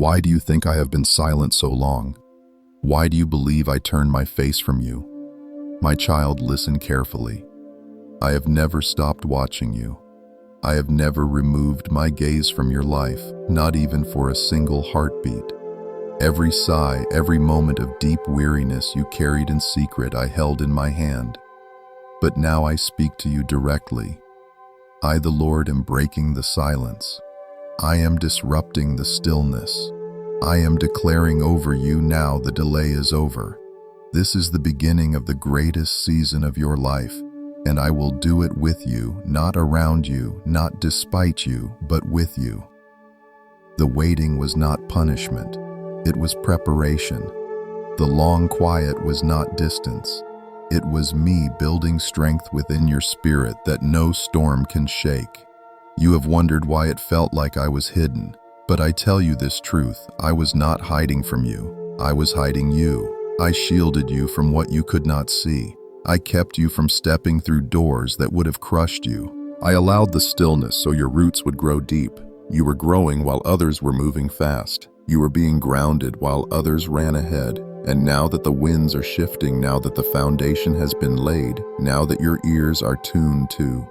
Why do you think I have been silent so long? Why do you believe I turned my face from you? My child, listen carefully. I have never stopped watching you. I have never removed my gaze from your life, not even for a single heartbeat. Every sigh, every moment of deep weariness you carried in secret, I held in my hand. But now I speak to you directly. I, the Lord, am breaking the silence. I am disrupting the stillness. I am declaring over you now the delay is over. This is the beginning of the greatest season of your life, and I will do it with you, not around you, not despite you, but with you. The waiting was not punishment. It was preparation. The long quiet was not distance. It was me building strength within your spirit that no storm can shake. You have wondered why it felt like I was hidden, but I tell you this truth, I was not hiding from you. I was hiding you. I shielded you from what you could not see. I kept you from stepping through doors that would have crushed you. I allowed the stillness so your roots would grow deep. You were growing while others were moving fast. You were being grounded while others ran ahead. And now that the winds are shifting, now that the foundation has been laid, now that your ears are tuned to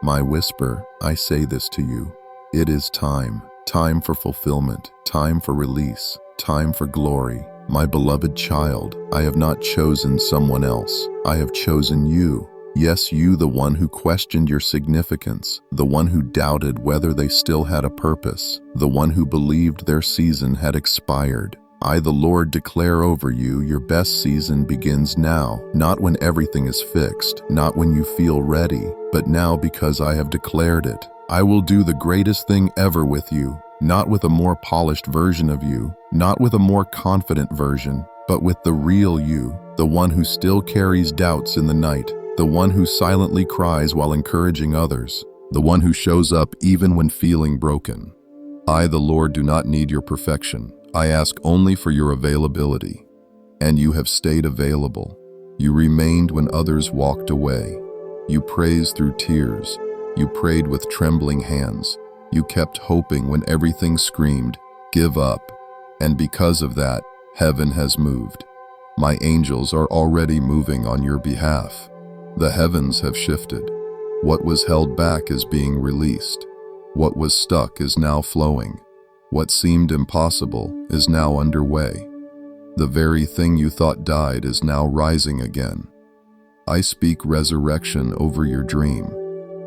my whisper, I say this to you. It is time. Time for fulfillment. Time for release. Time for glory. My beloved child, I have not chosen someone else. I have chosen you. Yes, you, the one who questioned your significance, the one who doubted whether they still had a purpose, the one who believed their season had expired. I, the Lord, declare over you, your best season begins now, not when everything is fixed, not when you feel ready, but now because I have declared it. I will do the greatest thing ever with you, not with a more polished version of you, not with a more confident version, but with the real you, the one who still carries doubts in the night, the one who silently cries while encouraging others, the one who shows up even when feeling broken. I, the Lord, do not need your perfection. I ask only for your availability. And you have stayed available. You remained when others walked away. You praised through tears. You prayed with trembling hands. You kept hoping when everything screamed, "Give up." And because of that, heaven has moved. My angels are already moving on your behalf. The heavens have shifted. What was held back is being released. What was stuck is now flowing. What seemed impossible is now underway. The very thing you thought died is now rising again. I speak resurrection over your dream.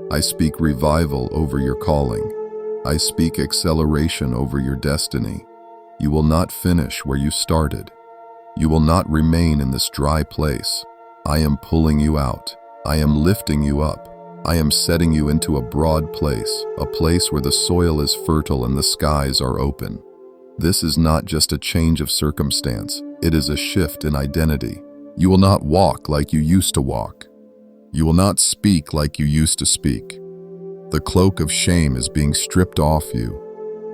I speak revival over your calling. I speak acceleration over your destiny. You will not finish where you started. You will not remain in this dry place. I am pulling you out. I am lifting you up. I am setting you into a broad place, a place where the soil is fertile and the skies are open. This is not just a change of circumstance, it is a shift in identity. You will not walk like you used to walk. You will not speak like you used to speak. The cloak of shame is being stripped off you.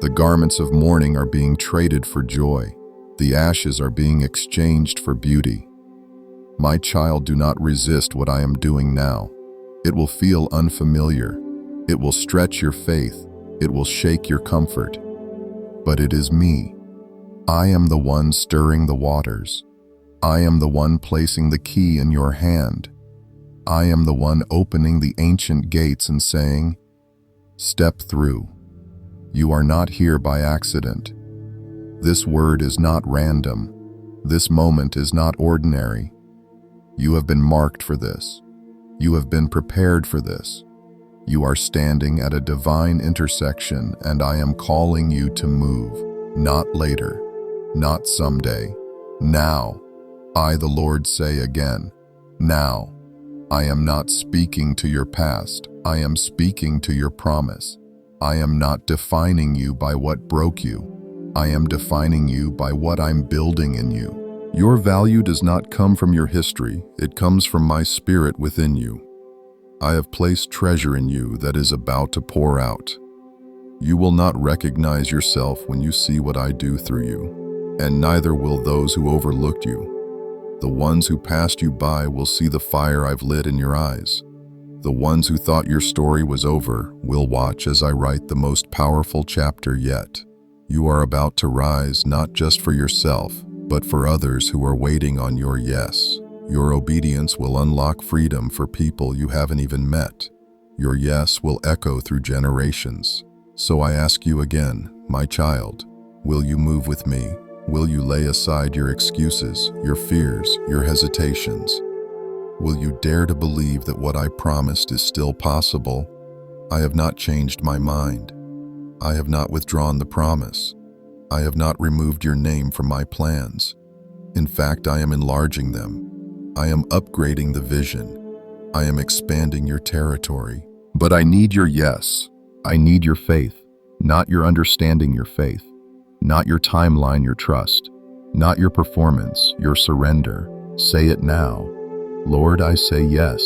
The garments of mourning are being traded for joy. The ashes are being exchanged for beauty. My child, do not resist what I am doing now. It will feel unfamiliar. It will stretch your faith. It will shake your comfort. But it is me. I am the one stirring the waters. I am the one placing the key in your hand. I am the one opening the ancient gates and saying, "Step through." You are not here by accident. This word is not random. This moment is not ordinary. You have been marked for this. You have been prepared for this. You are standing at a divine intersection, and I am calling you to move, not later, not someday, now. I, the Lord, say again, now. I am not speaking to your past. I am speaking to your promise. I am not defining you by what broke you. I am defining you by what I'm building in you. Your value does not come from your history, it comes from my spirit within you. I have placed treasure in you that is about to pour out. You will not recognize yourself when you see what I do through you, and neither will those who overlooked you. The ones who passed you by will see the fire I've lit in your eyes. The ones who thought your story was over will watch as I write the most powerful chapter yet. You are about to rise not just for yourself, but for others who are waiting on your yes. Your obedience will unlock freedom for people you haven't even met. Your yes will echo through generations. So I ask you again, my child, will you move with me? Will you lay aside your excuses, your fears, your hesitations? Will you dare to believe that what I promised is still possible? I have not changed my mind. I have not withdrawn the promise. I have not removed your name from my plans. In fact, I am enlarging them. I am upgrading the vision. I am expanding your territory. But I need your yes. I need your faith, not your understanding, your faith, not your timeline, your trust, not your performance, your surrender. Say it now. Lord, I say yes.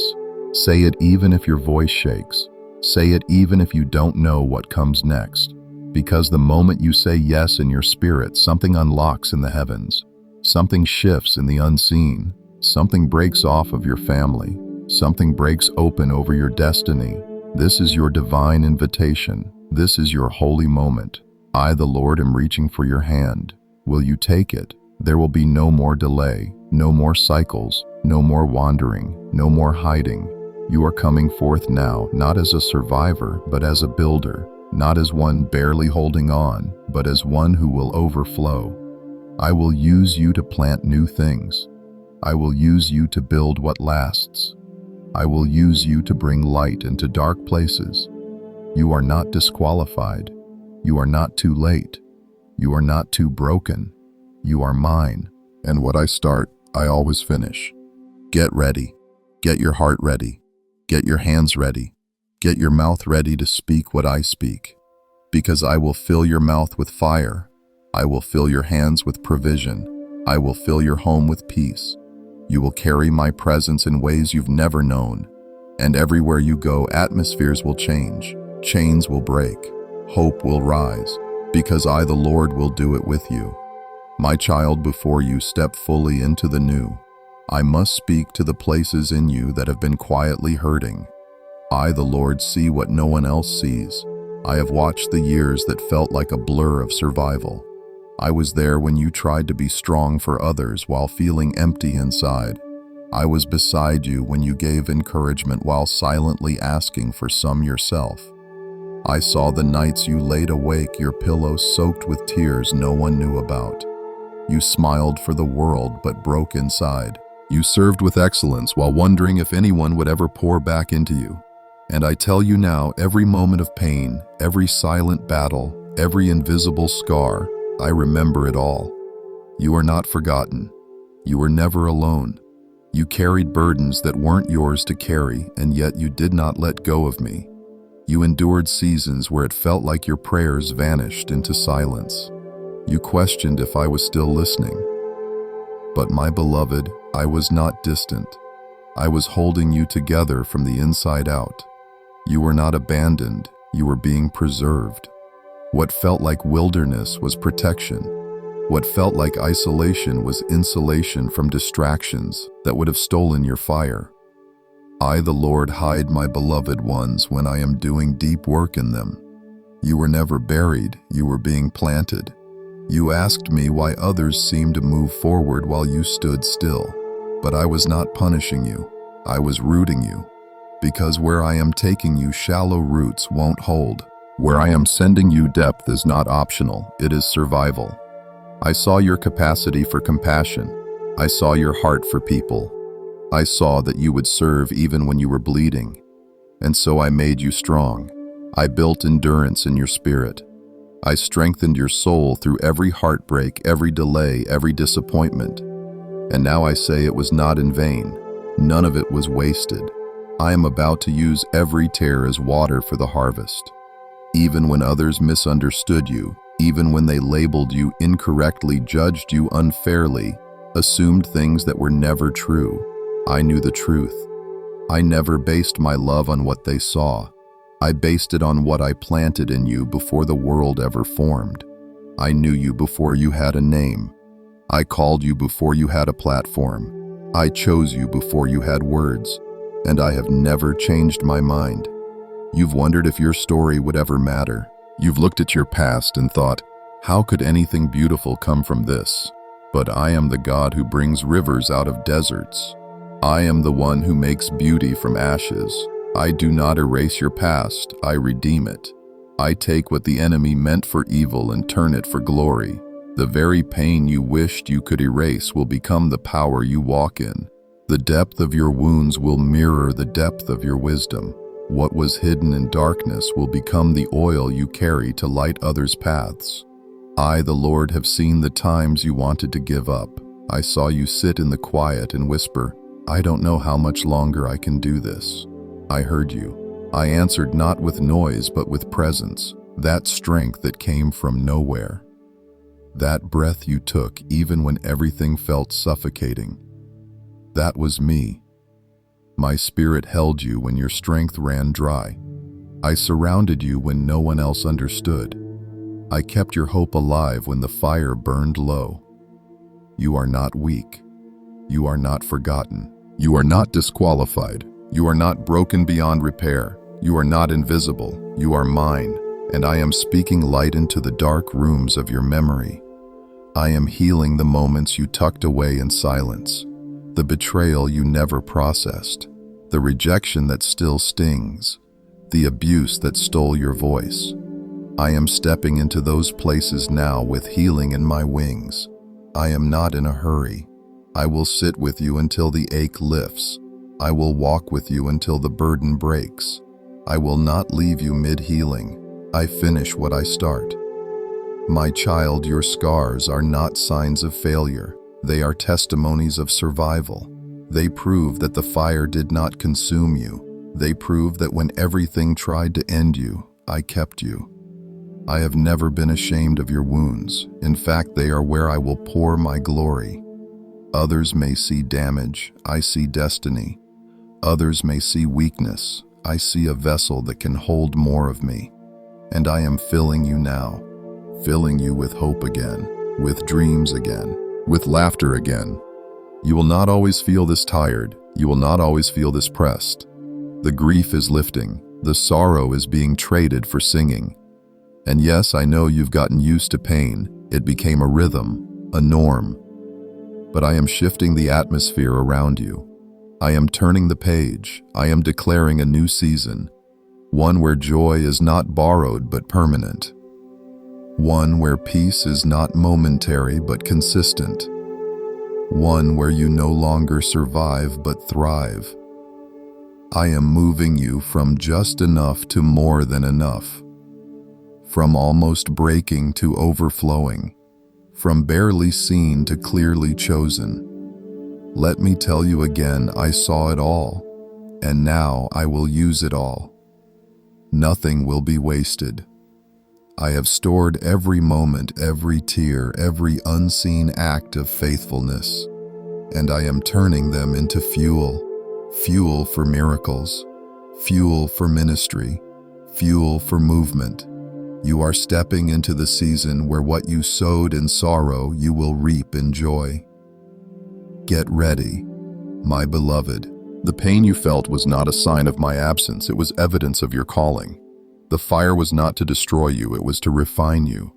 Say it even if your voice shakes. Say it even if you don't know what comes next. Because the moment you say yes in your spirit, something unlocks in the heavens. Something shifts in the unseen. Something breaks off of your family. Something breaks open over your destiny. This is your divine invitation. This is your holy moment. I, the Lord, am reaching for your hand. Will you take it? There will be no more delay, no more cycles, no more wandering, no more hiding. You are coming forth now, not as a survivor, but as a builder, not as one barely holding on, but as one who will overflow. I will use you to plant new things. I will use you to build what lasts. I will use you to bring light into dark places. You are not disqualified. You are not too late. You are not too broken. You are mine. And what I start, I always finish. Get ready. Get your heart ready. Get your hands ready. Get your mouth ready to speak what I speak. Because I will fill your mouth with fire. I will fill your hands with provision. I will fill your home with peace. You will carry my presence in ways you've never known. And everywhere you go, atmospheres will change. Chains will break. Hope will rise. Because I, the Lord, will do it with you. My child, before you step fully into the new, I must speak to the places in you that have been quietly hurting. I, the Lord, see what no one else sees. I have watched the years that felt like a blur of survival. I was there when you tried to be strong for others while feeling empty inside. I was beside you when you gave encouragement while silently asking for some yourself. I saw the nights you laid awake, your pillows soaked with tears no one knew about. You smiled for the world but broke inside. You served with excellence while wondering if anyone would ever pour back into you. And I tell you now, every moment of pain, every silent battle, every invisible scar, I remember it all. You are not forgotten. You were never alone. You carried burdens that weren't yours to carry, and yet you did not let go of me. You endured seasons where it felt like your prayers vanished into silence. You questioned if I was still listening. But my beloved, I was not distant. I was holding you together from the inside out. You were not abandoned. You were being preserved. What felt like wilderness was protection. What felt like isolation was insulation from distractions that would have stolen your fire. I, the Lord, hide my beloved ones when I am doing deep work in them. You were never buried, you were being planted. You asked me why others seemed to move forward while you stood still. But I was not punishing you, I was rooting you. Because where I am taking you, shallow roots won't hold. Where I am sending you, depth is not optional, it is survival. I saw your capacity for compassion. I saw your heart for people. I saw that you would serve even when you were bleeding. And so I made you strong. I built endurance in your spirit. I strengthened your soul through every heartbreak, every delay, every disappointment. And now I say it was not in vain. None of it was wasted. I am about to use every tear as water for the harvest. Even when others misunderstood you, even when they labeled you incorrectly, judged you unfairly, assumed things that were never true, I knew the truth. I never based my love on what they saw. I based it on what I planted in you before the world ever formed. I knew you before you had a name. I called you before you had a platform. I chose you before you had words. And I have never changed my mind. You've wondered if your story would ever matter. You've looked at your past and thought, How could anything beautiful come from this? But I am the God who brings rivers out of deserts. I am the one who makes beauty from ashes. I do not erase your past, I redeem it. I take what the enemy meant for evil and turn it for glory. The very pain you wished you could erase will become the power you walk in. The depth of your wounds will mirror the depth of your wisdom. What was hidden in darkness will become the oil you carry to light others' paths. I, the Lord, have seen the times you wanted to give up. I saw you sit in the quiet and whisper, I don't know how much longer I can do this. I heard you. I answered not with noise but with presence, that strength that came from nowhere. That breath you took even when everything felt suffocating. That was me. My spirit held you when your strength ran dry. I surrounded you when no one else understood. I kept your hope alive when the fire burned low. You are not weak. You are not forgotten. You are not disqualified. You are not broken beyond repair. You are not invisible. You are mine, and I am speaking light into the dark rooms of your memory. I am healing the moments you tucked away in silence, the betrayal you never processed, the rejection that still stings, the abuse that stole your voice. I am stepping into those places now with healing in my wings. I am not in a hurry. I will sit with you until the ache lifts. I will walk with you until the burden breaks. I will not leave you mid-healing. I finish what I start. My child, your scars are not signs of failure. They are testimonies of survival. They prove that the fire did not consume you. They prove that when everything tried to end you, I kept you. I have never been ashamed of your wounds. In fact, they are where I will pour my glory. Others may see damage. I see destiny. Others may see weakness. I see a vessel that can hold more of me. And I am filling you now. Filling you with hope again, with dreams again, with laughter again. You will not always feel this tired. You will not always feel this pressed. The grief is lifting. The sorrow is being traded for singing. And yes, I know you've gotten used to pain. It became a rhythm, a norm. But I am shifting the atmosphere around you. I am turning the page. I am declaring a new season. One where joy is not borrowed but permanent. One where peace is not momentary but consistent. One where you no longer survive but thrive. I am moving you from just enough to more than enough. From almost breaking to overflowing. From barely seen to clearly chosen. Let me tell you again, I saw it all, and now I will use it all. Nothing will be wasted. I have stored every moment, every tear, every unseen act of faithfulness, and I am turning them into fuel. Fuel for miracles, fuel for ministry, fuel for movement. You are stepping into the season where what you sowed in sorrow you will reap in joy. Get ready, my beloved. The pain you felt was not a sign of my absence, it was evidence of your calling. The fire was not to destroy you, it was to refine you.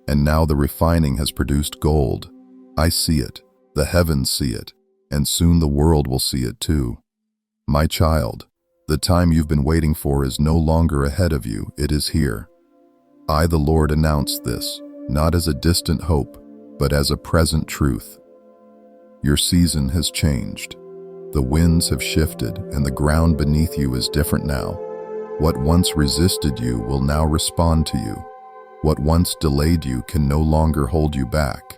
And now the refining has produced gold. I see it, the heavens see it, and soon the world will see it too. My child, the time you've been waiting for is no longer ahead of you, it is here. I, the Lord, announce this, not as a distant hope, but as a present truth. Your season has changed. The winds have shifted, and the ground beneath you is different now. What once resisted you will now respond to you. What once delayed you can no longer hold you back.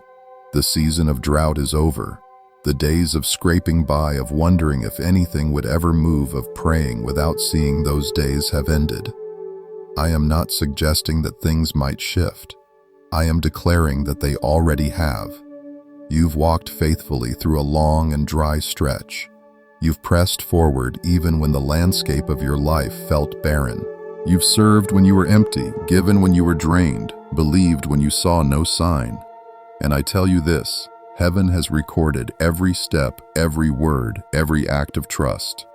The season of drought is over. The days of scraping by, of wondering if anything would ever move, of praying without seeing those days have ended. I am not suggesting that things might shift. I am declaring that they already have. You've walked faithfully through a long and dry stretch. You've pressed forward even when the landscape of your life felt barren. You've served when you were empty, given when you were drained, believed when you saw no sign. And I tell you this, heaven has recorded every step, every word, every act of trust.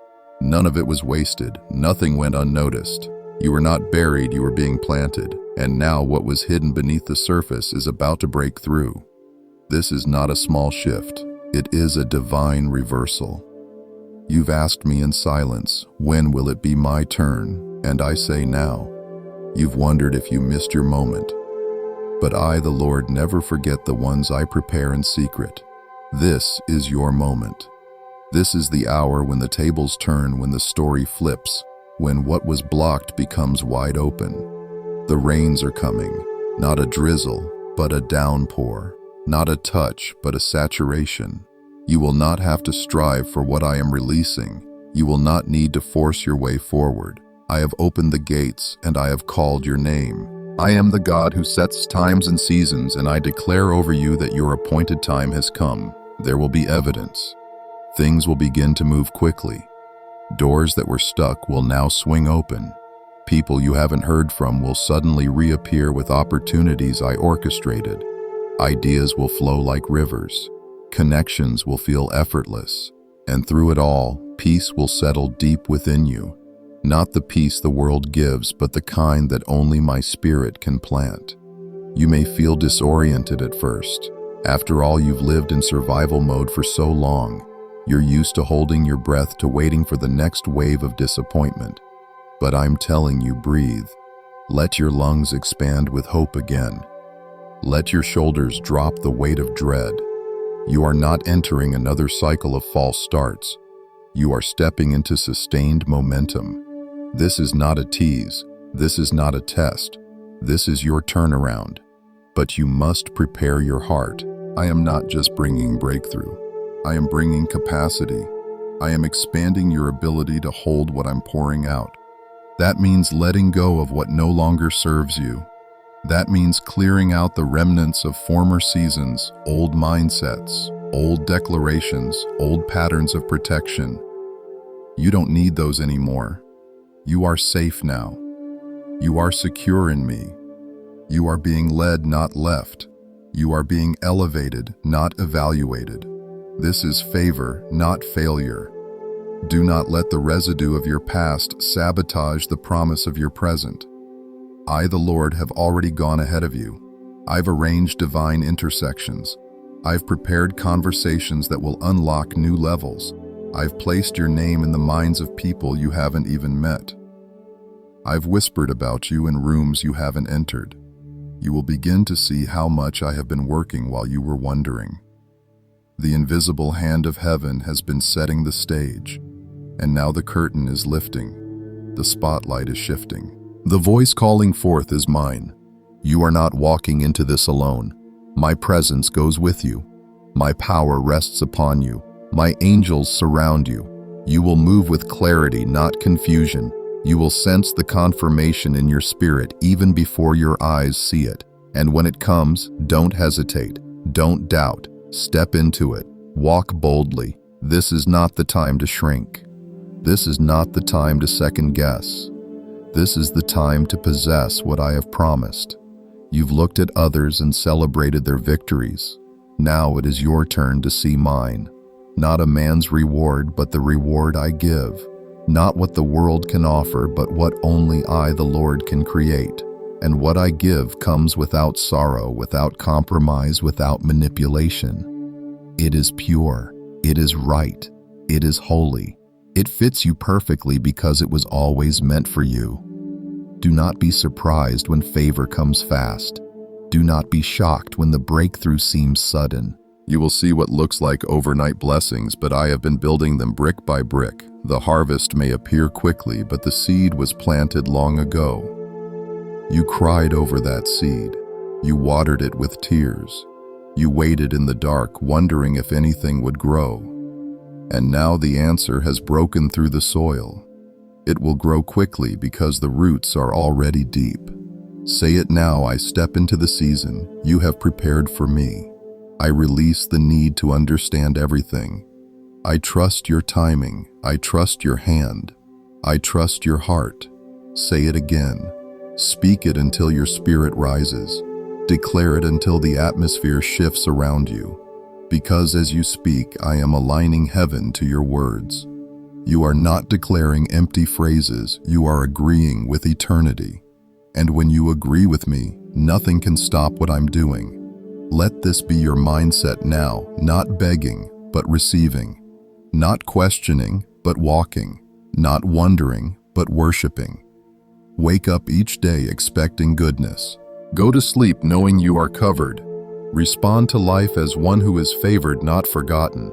None of it was wasted, nothing went unnoticed. You were not buried, you were being planted, and now what was hidden beneath the surface is about to break through. This is not a small shift, it is a divine reversal. You've asked me in silence, when will it be my turn? And I say now. You've wondered if you missed your moment. But I, the Lord, never forget the ones I prepare in secret. This is your moment. This is the hour when the tables turn, when the story flips, when what was blocked becomes wide open. The rains are coming, not a drizzle, but a downpour, not a touch, but a saturation. You will not have to strive for what I am releasing. You will not need to force your way forward. I have opened the gates, and I have called your name. I am the God who sets times and seasons, and I declare over you that your appointed time has come. There will be evidence. Things will begin to move quickly. Doors that were stuck will now swing open. People you haven't heard from will suddenly reappear with opportunities I orchestrated. Ideas will flow like rivers. Connections will feel effortless. And through it all, peace will settle deep within you. Not the peace the world gives, but the kind that only my spirit can plant. You may feel disoriented at first. After all, you've lived in survival mode for so long. You're used to holding your breath, to waiting for the next wave of disappointment. But I'm telling you, breathe. Let your lungs expand with hope again. Let your shoulders drop the weight of dread. You are not entering another cycle of false starts. You are stepping into sustained momentum. This is not a tease. This is not a test. This is your turnaround. But you must prepare your heart. I am not just bringing breakthrough. I am bringing capacity. I am expanding your ability to hold what I'm pouring out. That means letting go of what no longer serves you. That means clearing out the remnants of former seasons, old mindsets, old declarations, old patterns of protection. You don't need those anymore. You are safe now. You are secure in me. You are being led, not left. You are being elevated, not evaluated. This is favor, not failure. Do not let the residue of your past sabotage the promise of your present. I, the Lord, have already gone ahead of you. I've arranged divine intersections. I've prepared conversations that will unlock new levels. I've placed your name in the minds of people you haven't even met. I've whispered about you in rooms you haven't entered. You will begin to see how much I have been working while you were wondering. The invisible hand of heaven has been setting the stage, and now the curtain is lifting. The spotlight is shifting. The voice calling forth is mine. You are not walking into this alone. My presence goes with you. My power rests upon you. My angels surround you. You will move with clarity, not confusion. You will sense the confirmation in your spirit even before your eyes see it. And when it comes, don't hesitate. Don't doubt. Step into it. Walk boldly. This is not the time to shrink. This is not the time to second guess. This is the time to possess what I have promised. You've looked at others and celebrated their victories. Now it is your turn to see mine. Not a man's reward, but the reward I give. Not what the world can offer, but what only I, the Lord, can create. And what I give comes without sorrow, without compromise, without manipulation. It is pure. It is right. It is holy. It fits you perfectly because it was always meant for you. Do not be surprised when favor comes fast. Do not be shocked when the breakthrough seems sudden. You will see what looks like overnight blessings, but I have been building them brick by brick. The harvest may appear quickly, but the seed was planted long ago. You cried over that seed. You watered it with tears. You waited in the dark, wondering if anything would grow. And now the answer has broken through the soil. It will grow quickly because the roots are already deep. Say it now, I step into the season you have prepared for me. I release the need to understand everything. I trust your timing. I trust your hand. I trust your heart. Say it again. Speak it until your spirit rises. Declare it until the atmosphere shifts around you. Because as you speak, I am aligning heaven to your words. You are not declaring empty phrases, you are agreeing with eternity. And when you agree with me, nothing can stop what I'm doing. Let this be your mindset now, not begging, but receiving. Not questioning, but walking. Not wondering, but worshiping. Wake up each day expecting goodness. Go to sleep knowing you are covered. Respond to life as one who is favored, not forgotten.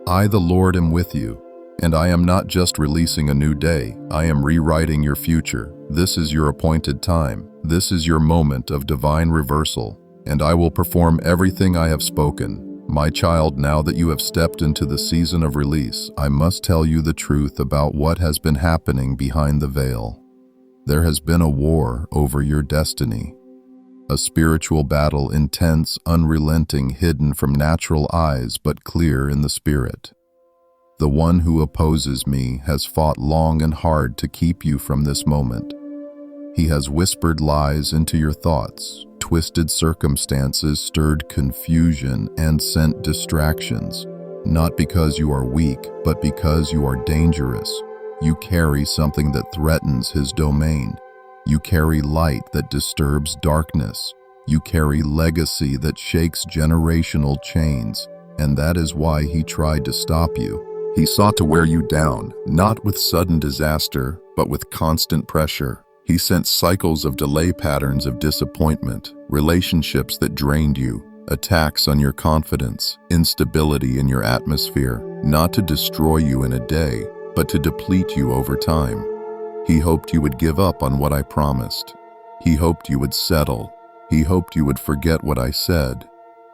I, the Lord, am with you, and I am not just releasing a new day, I am rewriting your future. This is your appointed time. This is your moment of divine reversal, and I will perform everything I have spoken. My child, now that you have stepped into the season of release, I must tell you the truth about what has been happening behind the veil. There has been a war over your destiny. A spiritual battle, intense, unrelenting, hidden from natural eyes but clear in the spirit. The one who opposes me has fought long and hard to keep you from this moment. He has whispered lies into your thoughts, twisted circumstances, stirred confusion, and sent distractions. Not because you are weak, but because you are dangerous. You carry something that threatens his domain. You carry light that disturbs darkness. You carry legacy that shakes generational chains, and that is why he tried to stop you. He sought to wear you down, not with sudden disaster, but with constant pressure. He sent cycles of delay, patterns of disappointment, relationships that drained you, attacks on your confidence, instability in your atmosphere, not to destroy you in a day, but to deplete you over time. He hoped you would give up on what I promised. He hoped you would settle. He hoped you would forget what I said,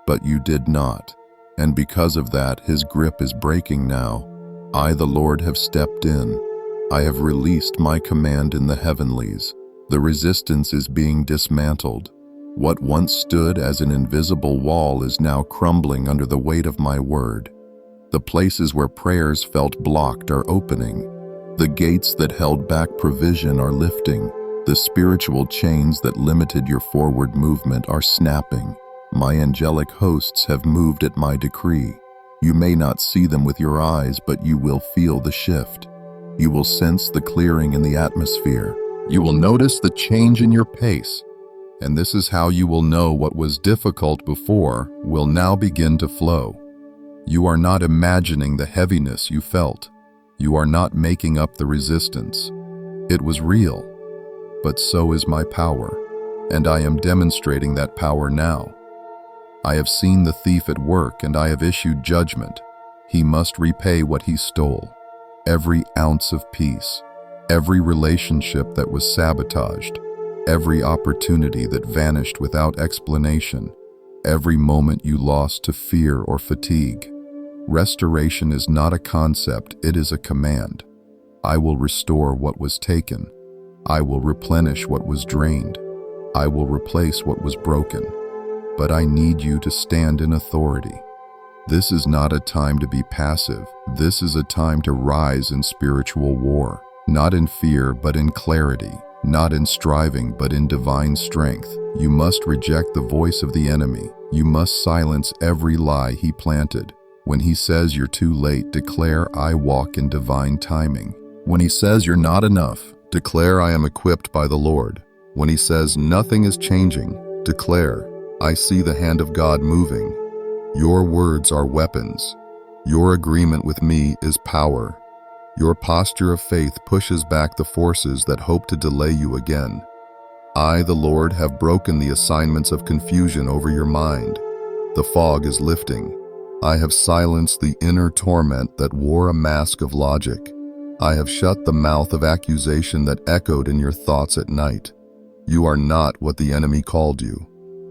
but you did not. And because of that, his grip is breaking now. I, the Lord, have stepped in. I have released my command in the heavenlies. The resistance is being dismantled. What once stood as an invisible wall is now crumbling under the weight of my word. The places where prayers felt blocked are opening. The gates that held back provision are lifting. The spiritual chains that limited your forward movement are snapping. My angelic hosts have moved at my decree. You may not see them with your eyes, but you will feel the shift. You will sense the clearing in the atmosphere. You will notice the change in your pace. And this is how you will know what was difficult before will now begin to flow. You are not imagining the heaviness you felt. You are not making up the resistance. It was real, but so is my power, and I am demonstrating that power now. I have seen the thief at work, and I have issued judgment. He must repay what he stole. Every ounce of peace, every relationship that was sabotaged, every opportunity that vanished without explanation, every moment you lost to fear or fatigue. Restoration is not a concept, it is a command. I will restore what was taken. I will replenish what was drained. I will replace what was broken. But I need you to stand in authority. This is not a time to be passive. This is a time to rise in spiritual war, not in fear, but in clarity, not in striving, but in divine strength. You must reject the voice of the enemy. You must silence every lie he planted. When he says you're too late, declare I walk in divine timing. When he says you're not enough, declare I am equipped by the Lord. When he says nothing is changing, declare I see the hand of God moving. Your words are weapons. Your agreement with me is power. Your posture of faith pushes back the forces that hope to delay you again. I, the Lord, have broken the assignments of confusion over your mind. The fog is lifting. I have silenced the inner torment that wore a mask of logic. I have shut the mouth of accusation that echoed in your thoughts at night. You are not what the enemy called you.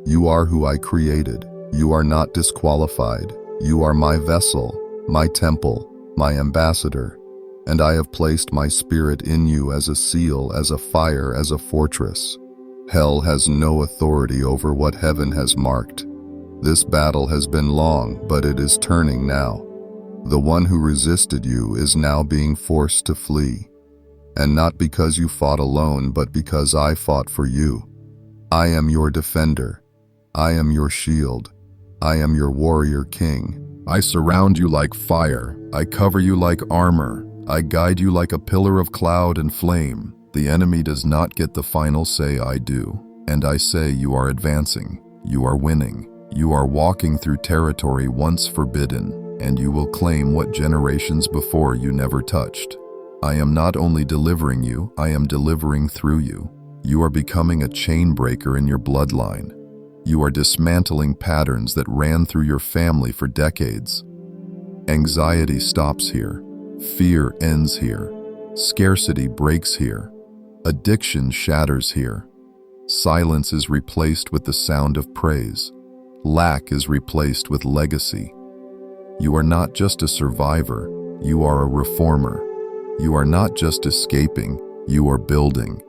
You are who I created. You are not disqualified. You are my vessel, my temple, my ambassador, and I have placed my spirit in you as a seal, as a fire, as a fortress. Hell has no authority over what heaven has marked. This battle has been long, but it is turning now. The one who resisted you is now being forced to flee. And not because you fought alone, but because I fought for you. I am your defender. I am your shield. I am your warrior king. I surround you like fire. I cover you like armor. I guide you like a pillar of cloud and flame. The enemy does not get the final say, I do. And I say you are advancing, you are winning, you are walking through territory once forbidden, and you will claim what generations before you never touched. I am not only delivering you, I am delivering through you. You are becoming a chain breaker in your bloodline. You are dismantling patterns that ran through your family for decades. Anxiety stops here. Fear ends here. Scarcity breaks here. Addiction shatters here. Silence is replaced with the sound of praise. Lack is replaced with legacy. You are not just a survivor, you are a reformer. You are not just escaping, you are building.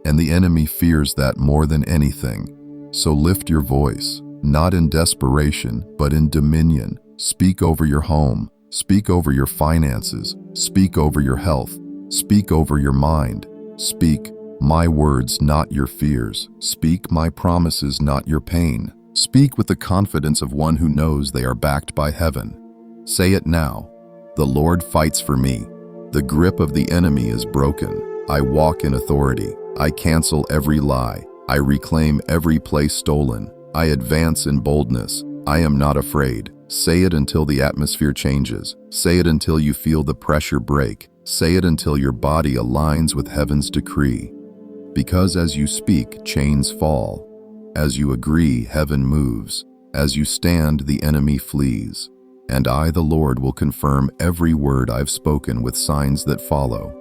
And the enemy fears that more than anything. So lift your voice, not in desperation, but in dominion. Speak over your home, speak over your finances, speak over your health, speak over your mind. Speak my words, not your fears. Speak my promises, not your pain. Speak with the confidence of one who knows they are backed by heaven. Say it now. The Lord fights for me. The grip of the enemy is broken. I walk in authority. I cancel every lie. I reclaim every place stolen. I advance in boldness. I am not afraid. Say it until the atmosphere changes. Say it until you feel the pressure break. Say it until your body aligns with heaven's decree. Because as you speak, chains fall. As you agree, heaven moves. As you stand, the enemy flees. And I, the Lord, will confirm every word I've spoken with signs that follow.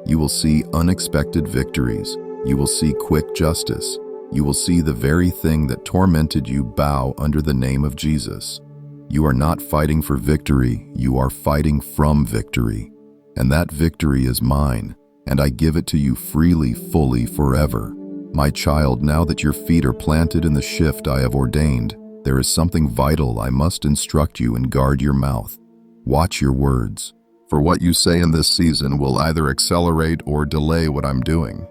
You will see unexpected victories. You will see quick justice. You will see the very thing that tormented you bow under the name of Jesus. You are not fighting for victory, you are fighting from victory. And that victory is mine, and I give it to you freely, fully, forever. My child, now that your feet are planted in the shift I have ordained, there is something vital I must instruct you and guard your mouth. Watch your words, for what you say in this season will either accelerate or delay what I'm doing.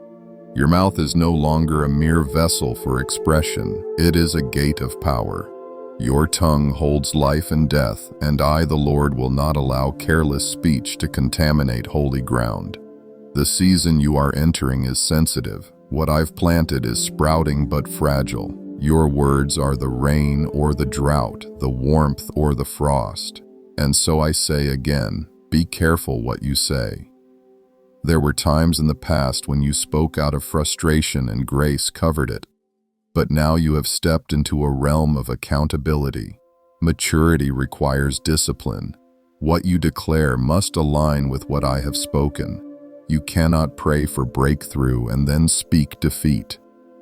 Your mouth is no longer a mere vessel for expression, it is a gate of power. Your tongue holds life and death, and I, the Lord, will not allow careless speech to contaminate holy ground. The season you are entering is sensitive. What I've planted is sprouting but fragile. Your words are the rain or the drought, the warmth or the frost. And so I say again, be careful what you say. There were times in the past when you spoke out of frustration and grace covered it. But now you have stepped into a realm of accountability. Maturity requires discipline. What you declare must align with what I have spoken. You cannot pray for breakthrough and then speak defeat.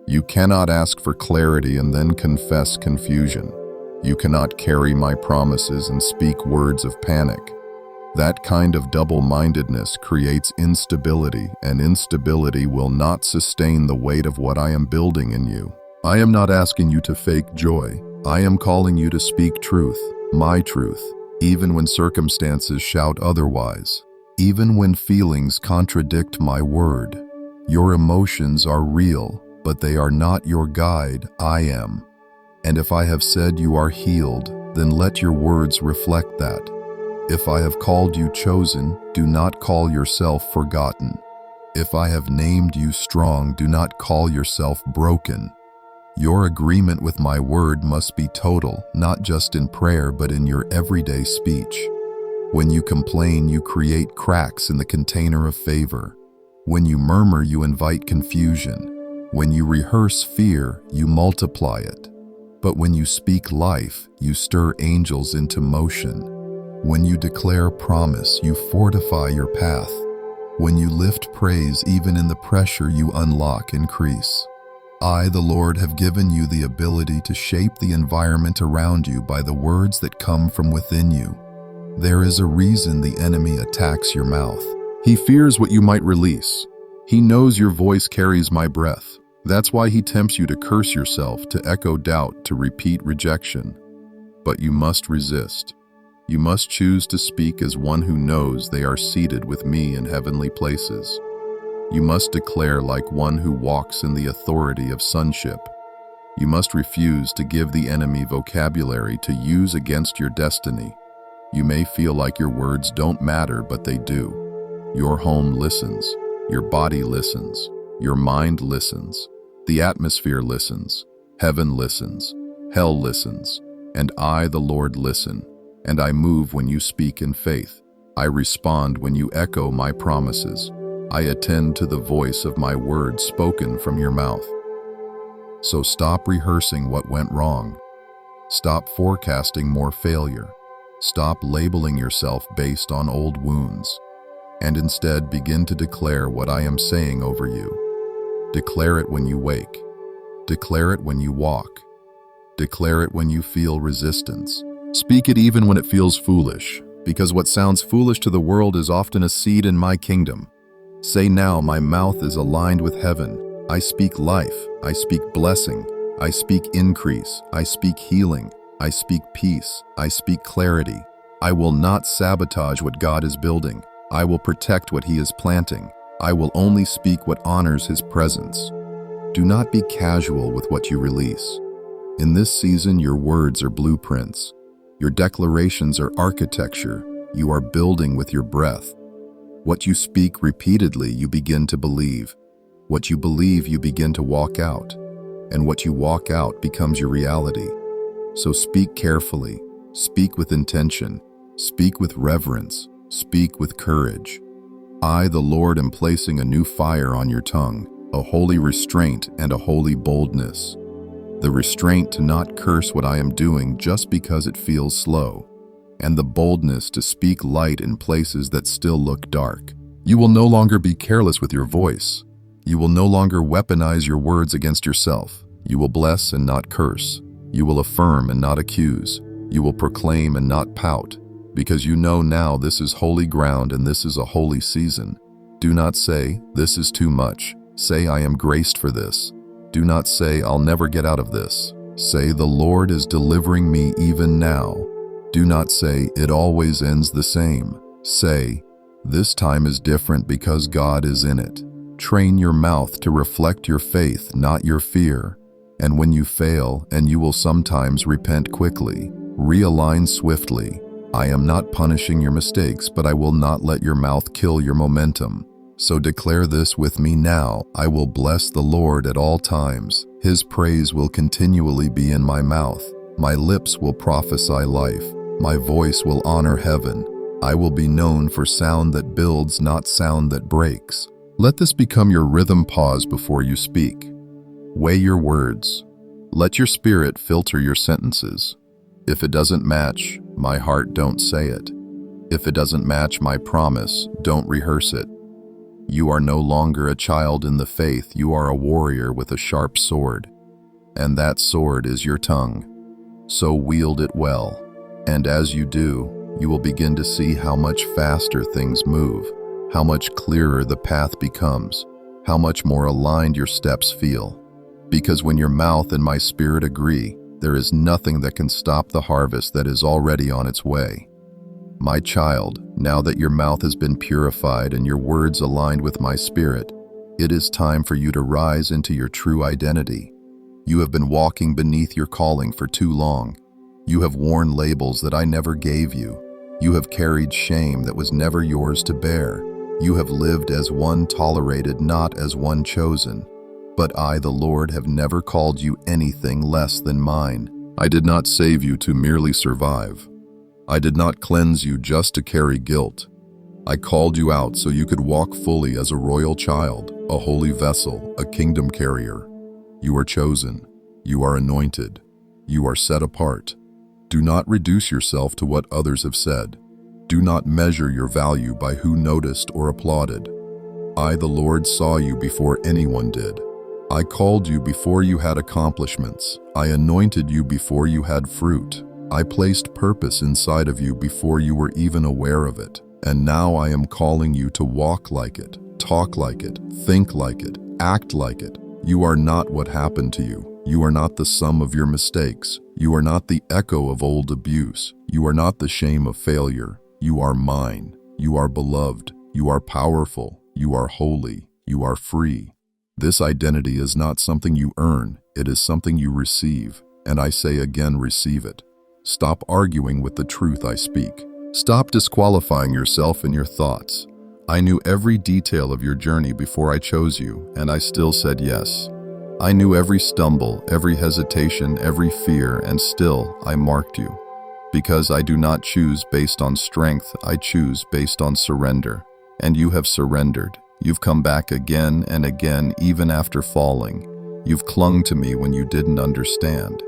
You cannot ask for clarity and then confess confusion. You cannot carry my promises and speak words of panic. That kind of double-mindedness creates instability, and instability will not sustain the weight of what I am building in you. I am not asking you to fake joy. I am calling you to speak truth, my truth, even when circumstances shout otherwise, even when feelings contradict my word. Your emotions are real, but they are not your guide. I am. And if I have said you are healed, then let your words reflect that. If I have called you chosen, do not call yourself forgotten. If I have named you strong, do not call yourself broken. Your agreement with my word must be total, not just in prayer, but in your everyday speech. When you complain, you create cracks in the container of favor. When you murmur, you invite confusion. When you rehearse fear, you multiply it. But when you speak life, you stir angels into motion. When you declare promise, you fortify your path. When you lift praise, even in the pressure, you unlock increase. I, the Lord, have given you the ability to shape the environment around you by the words that come from within you. There is a reason the enemy attacks your mouth. He fears what you might release. He knows your voice carries my breath. That's why he tempts you to curse yourself, to echo doubt, to repeat rejection. But you must resist. You must choose to speak as one who knows they are seated with me in heavenly places. You must declare like one who walks in the authority of sonship. You must refuse to give the enemy vocabulary to use against your destiny. You may feel like your words don't matter, but they do. Your home listens. Your body listens. Your mind listens. The atmosphere listens. Heaven listens. Hell listens. And I, the Lord, listen. And I move when you speak in faith. I respond when you echo my promises. I attend to the voice of my words spoken from your mouth. So stop rehearsing what went wrong. Stop forecasting more failure. Stop labeling yourself based on old wounds. And instead begin to declare what I am saying over you. Declare it when you wake. Declare it when you walk. Declare it when you feel resistance. Speak it even when it feels foolish, because what sounds foolish to the world is often a seed in my kingdom. Say now, my mouth is aligned with heaven. I speak life. I speak blessing. I speak increase. I speak healing. I speak peace. I speak clarity. I will not sabotage what God is building. I will protect what He is planting. I will only speak what honors His presence. Do not be casual with what you release. In this season, your words are blueprints. Your declarations are architecture. You are building with your breath. What you speak repeatedly, you begin to believe. What you believe, you begin to walk out. And what you walk out becomes your reality. So speak carefully. Speak with intention. Speak with reverence. Speak with courage. I, the Lord, am placing a new fire on your tongue, a holy restraint and a holy boldness. The restraint to not curse what I am doing just because it feels slow, and the boldness to speak light in places that still look dark. You will no longer be careless with your voice. You will no longer weaponize your words against yourself. You will bless and not curse. You will affirm and not accuse. You will proclaim and not pout, because you know now this is holy ground and this is a holy season. Do not say, "This is too much." Say, "I am graced for this." Do not say, "I'll never get out of this." Say, "The Lord is delivering me even now." Do not say, "It always ends the same." Say, "This time is different because God is in it." Train your mouth to reflect your faith, not your fear. And when you fail, and you will sometimes repent quickly, realign swiftly. I am not punishing your mistakes, but I will not let your mouth kill your momentum. So declare this with me now. I will bless the Lord at all times. His praise will continually be in my mouth. My lips will prophesy life. My voice will honor heaven. I will be known for sound that builds, not sound that breaks. Let this become your rhythm. Pause before you speak. Weigh your words. Let your spirit filter your sentences. If it doesn't match my heart, don't say it. If it doesn't match my promise, don't rehearse it. You are no longer a child in the faith. You are a warrior with a sharp sword. And that sword is your tongue. So wield it well. And as you do, you will begin to see how much faster things move, how much clearer the path becomes, how much more aligned your steps feel. Because when your mouth and my spirit agree, there is nothing that can stop the harvest that is already on its way. My child, now that your mouth has been purified and your words aligned with my spirit, it is time for you to rise into your true identity. You have been walking beneath your calling for too long. You have worn labels that I never gave you. You have carried shame that was never yours to bear. You have lived as one tolerated, not as one chosen. But I, the Lord, have never called you anything less than mine. I did not save you to merely survive. I did not cleanse you just to carry guilt. I called you out so you could walk fully as a royal child, a holy vessel, a kingdom carrier. You are chosen. You are anointed. You are set apart. Do not reduce yourself to what others have said. Do not measure your value by who noticed or applauded. I, the Lord, saw you before anyone did. I called you before you had accomplishments. I anointed you before you had fruit. I placed purpose inside of you before you were even aware of it. And now I am calling you to walk like it, talk like it, think like it, act like it. You are not what happened to you. You are not the sum of your mistakes. You are not the echo of old abuse. You are not the shame of failure. You are mine. You are beloved. You are powerful. You are holy. You are free. This identity is not something you earn. It is something you receive. And I say again, receive it. Stop arguing with the truth I speak. Stop disqualifying yourself in your thoughts. I knew every detail of your journey before I chose you, and I still said yes. I knew every stumble, every hesitation, every fear, and still I marked you. Because I do not choose based on strength, I choose based on surrender. And you have surrendered. You've come back again and again, even after falling. You've clung to me when you didn't understand.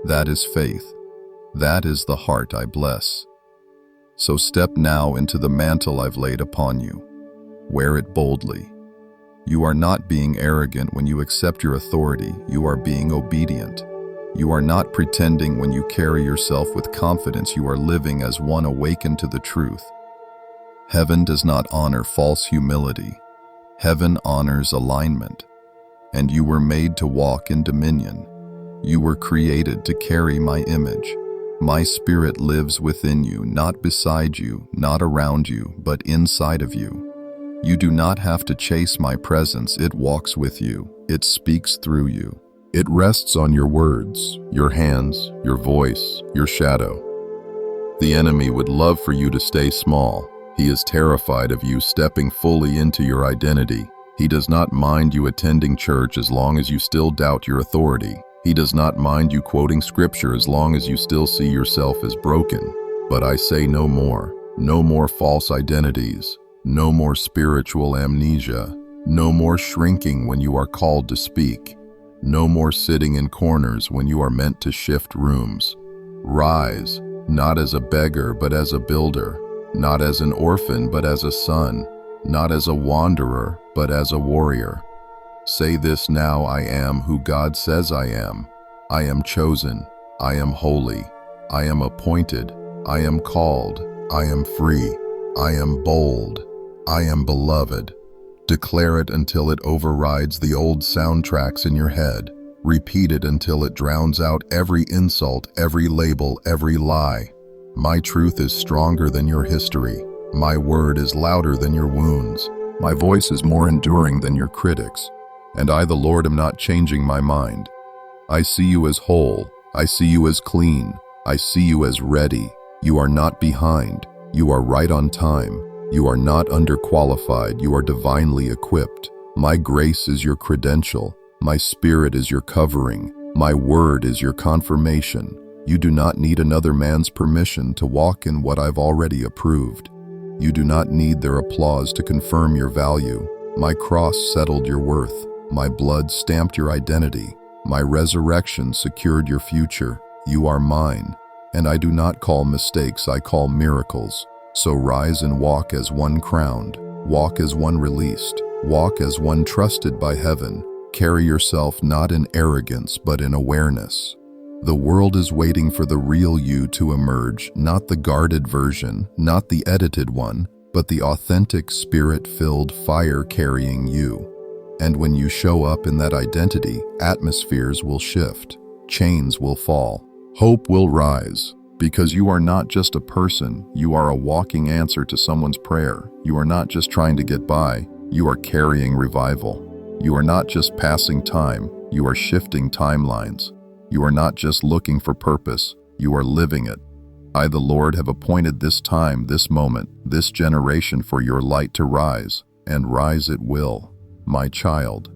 That is faith. That is the heart I bless. So step now into the mantle I've laid upon you. Wear it boldly. You are not being arrogant when you accept your authority, you are being obedient. You are not pretending when you carry yourself with confidence, you are living as one awakened to the truth. Heaven does not honor false humility. Heaven honors alignment. And you were made to walk in dominion. You were created to carry my image. My spirit lives within you, not beside you, not around you, but inside of you. You do not have to chase my presence, it walks with you. It speaks through you. It rests on your words, your hands, your voice, your shadow. The enemy would love for you to stay small. He is terrified of you stepping fully into your identity. He does not mind you attending church as long as you still doubt your authority. He does not mind you quoting scripture as long as you still see yourself as broken. But I say no more. No more false identities. No more spiritual amnesia. No more shrinking when you are called to speak. No more sitting in corners when you are meant to shift rooms. Rise, not as a beggar but as a builder. Not as an orphan but as a son. Not as a wanderer but as a warrior. Say this now: I am who God says I am. I am chosen. I am holy. I am appointed. I am called. I am free. I am bold. I am beloved. Declare it until it overrides the old soundtracks in your head. Repeat it until it drowns out every insult, every label, every lie. My truth is stronger than your history. My word is louder than your wounds. My voice is more enduring than your critics. And I, the Lord, am not changing my mind. I see you as whole. I see you as clean. I see you as ready. You are not behind. You are right on time. You are not underqualified. You are divinely equipped. My grace is your credential. My spirit is your covering. My word is your confirmation. You do not need another man's permission to walk in what I've already approved. You do not need their applause to confirm your value. My cross settled your worth. My blood stamped your identity. My resurrection secured your future. You are mine. And I do not call mistakes, I call miracles. So rise and walk as one crowned. Walk as one released. Walk as one trusted by heaven. Carry yourself not in arrogance, but in awareness. The world is waiting for the real you to emerge, not the guarded version, not the edited one, but the authentic spirit-filled fire-carrying you. And when you show up in that identity, atmospheres will shift, chains will fall, hope will rise, because you are not just a person, you are a walking answer to someone's prayer. You are not just trying to get by, you are carrying revival. You are not just passing time, you are shifting timelines. You are not just looking for purpose, you are living it. I, the Lord, have appointed this time, this moment, this generation for your light to rise, and rise it will, my child.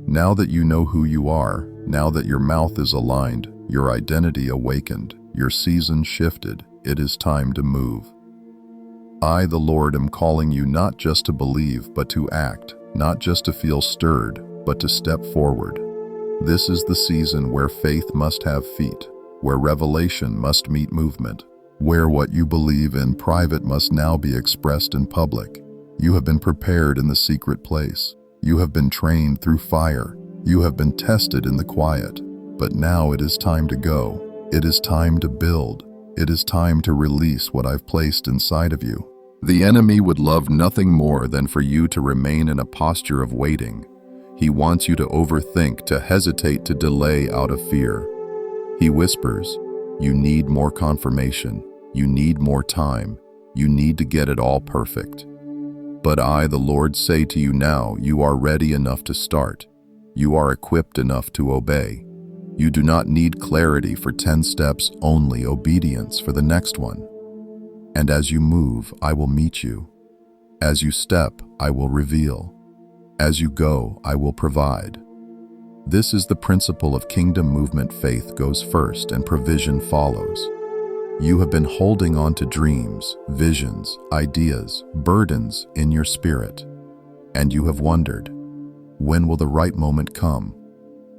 Now that you know who you are, now that your mouth is aligned, your identity awakened, your season shifted, it is time to move. I, the Lord, am calling you not just to believe, but to act, not just to feel stirred, but to step forward. This is the season where faith must have feet, where revelation must meet movement, where what you believe in private must now be expressed in public. You have been prepared in the secret place. You have been trained through fire. You have been tested in the quiet. But now it is time to go. It is time to build. It is time to release what I've placed inside of you. The enemy would love nothing more than for you to remain in a posture of waiting. He wants you to overthink, to hesitate, to delay out of fear. He whispers, you need more confirmation. You need more time. You need to get it all perfect. But I, the Lord, say to you now, you are ready enough to start. You are equipped enough to obey. You do not need clarity for 10 steps, only obedience for the next one. And as you move, I will meet you. As you step, I will reveal. As you go, I will provide. This is the principle of kingdom movement. Faith goes first and provision follows. You have been holding on to dreams, visions, ideas, burdens in your spirit. And you have wondered, when will the right moment come?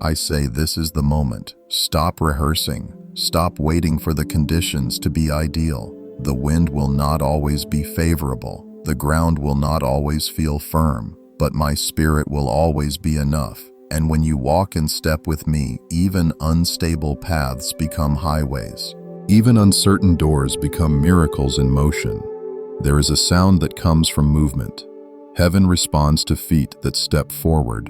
I say this is the moment. Stop rehearsing. Stop waiting for the conditions to be ideal. The wind will not always be favorable. The ground will not always feel firm, but my spirit will always be enough. And when you walk in step with me, even unstable paths become highways. Even uncertain doors become miracles in motion. There is a sound that comes from movement. Heaven responds to feet that step forward.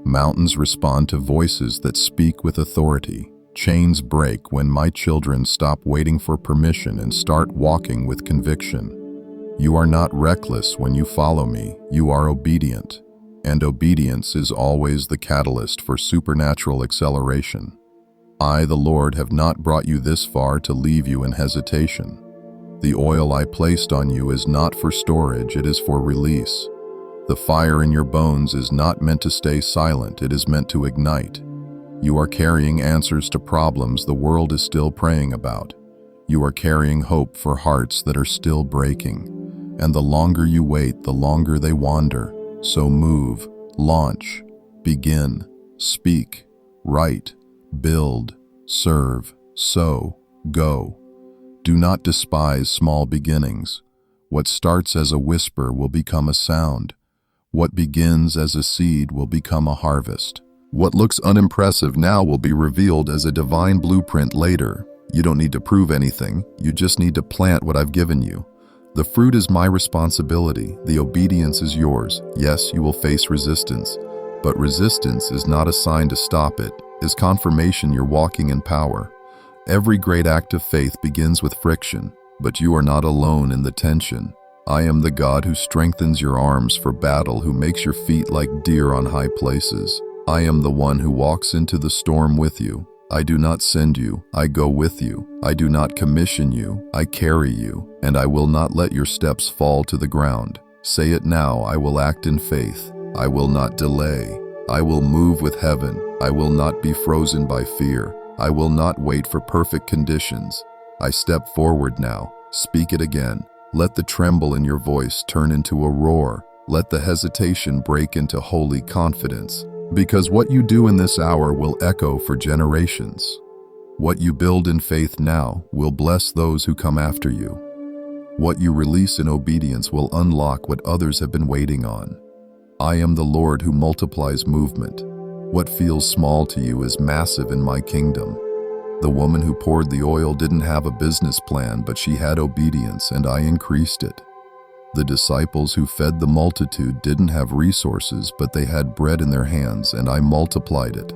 Mountains respond to voices that speak with authority. Chains break when my children stop waiting for permission and start walking with conviction. You are not reckless when you follow me, you are obedient. And obedience is always the catalyst for supernatural acceleration. I, the Lord, have not brought you this far to leave you in hesitation. The oil I placed on you is not for storage, it is for release. The fire in your bones is not meant to stay silent, it is meant to ignite. You are carrying answers to problems the world is still praying about. You are carrying hope for hearts that are still breaking. And the longer you wait, the longer they wander. So move, launch, begin, speak, write, build, serve, sow, go. Do not despise small beginnings. What starts as a whisper will become a sound. What begins as a seed will become a harvest. What looks unimpressive now will be revealed as a divine blueprint later. You don't need to prove anything, you just need to plant what I've given you. The fruit is my responsibility, the obedience is yours. Yes, you will face resistance, but resistance is not a sign to stop it, is confirmation you're walking in power. Every great act of faith begins with friction, but you are not alone in the tension. I am the God who strengthens your arms for battle, who makes your feet like deer on high places. I am the one who walks into the storm with you. I do not send you, I go with you. I do not commission you, I carry you, and I will not let your steps fall to the ground. Say it now, I will act in faith. I will not delay. I will move with heaven. I will not be frozen by fear. I will not wait for perfect conditions. I step forward now. Speak it again. Let the tremble in your voice turn into a roar. Let the hesitation break into holy confidence. Because what you do in this hour will echo for generations. What you build in faith now will bless those who come after you. What you release in obedience will unlock what others have been waiting on. I am the Lord who multiplies movement. What feels small to you is massive in my kingdom. The woman who poured the oil didn't have a business plan, but she had obedience, and I increased it. The disciples who fed the multitude didn't have resources, but they had bread in their hands, and I multiplied it.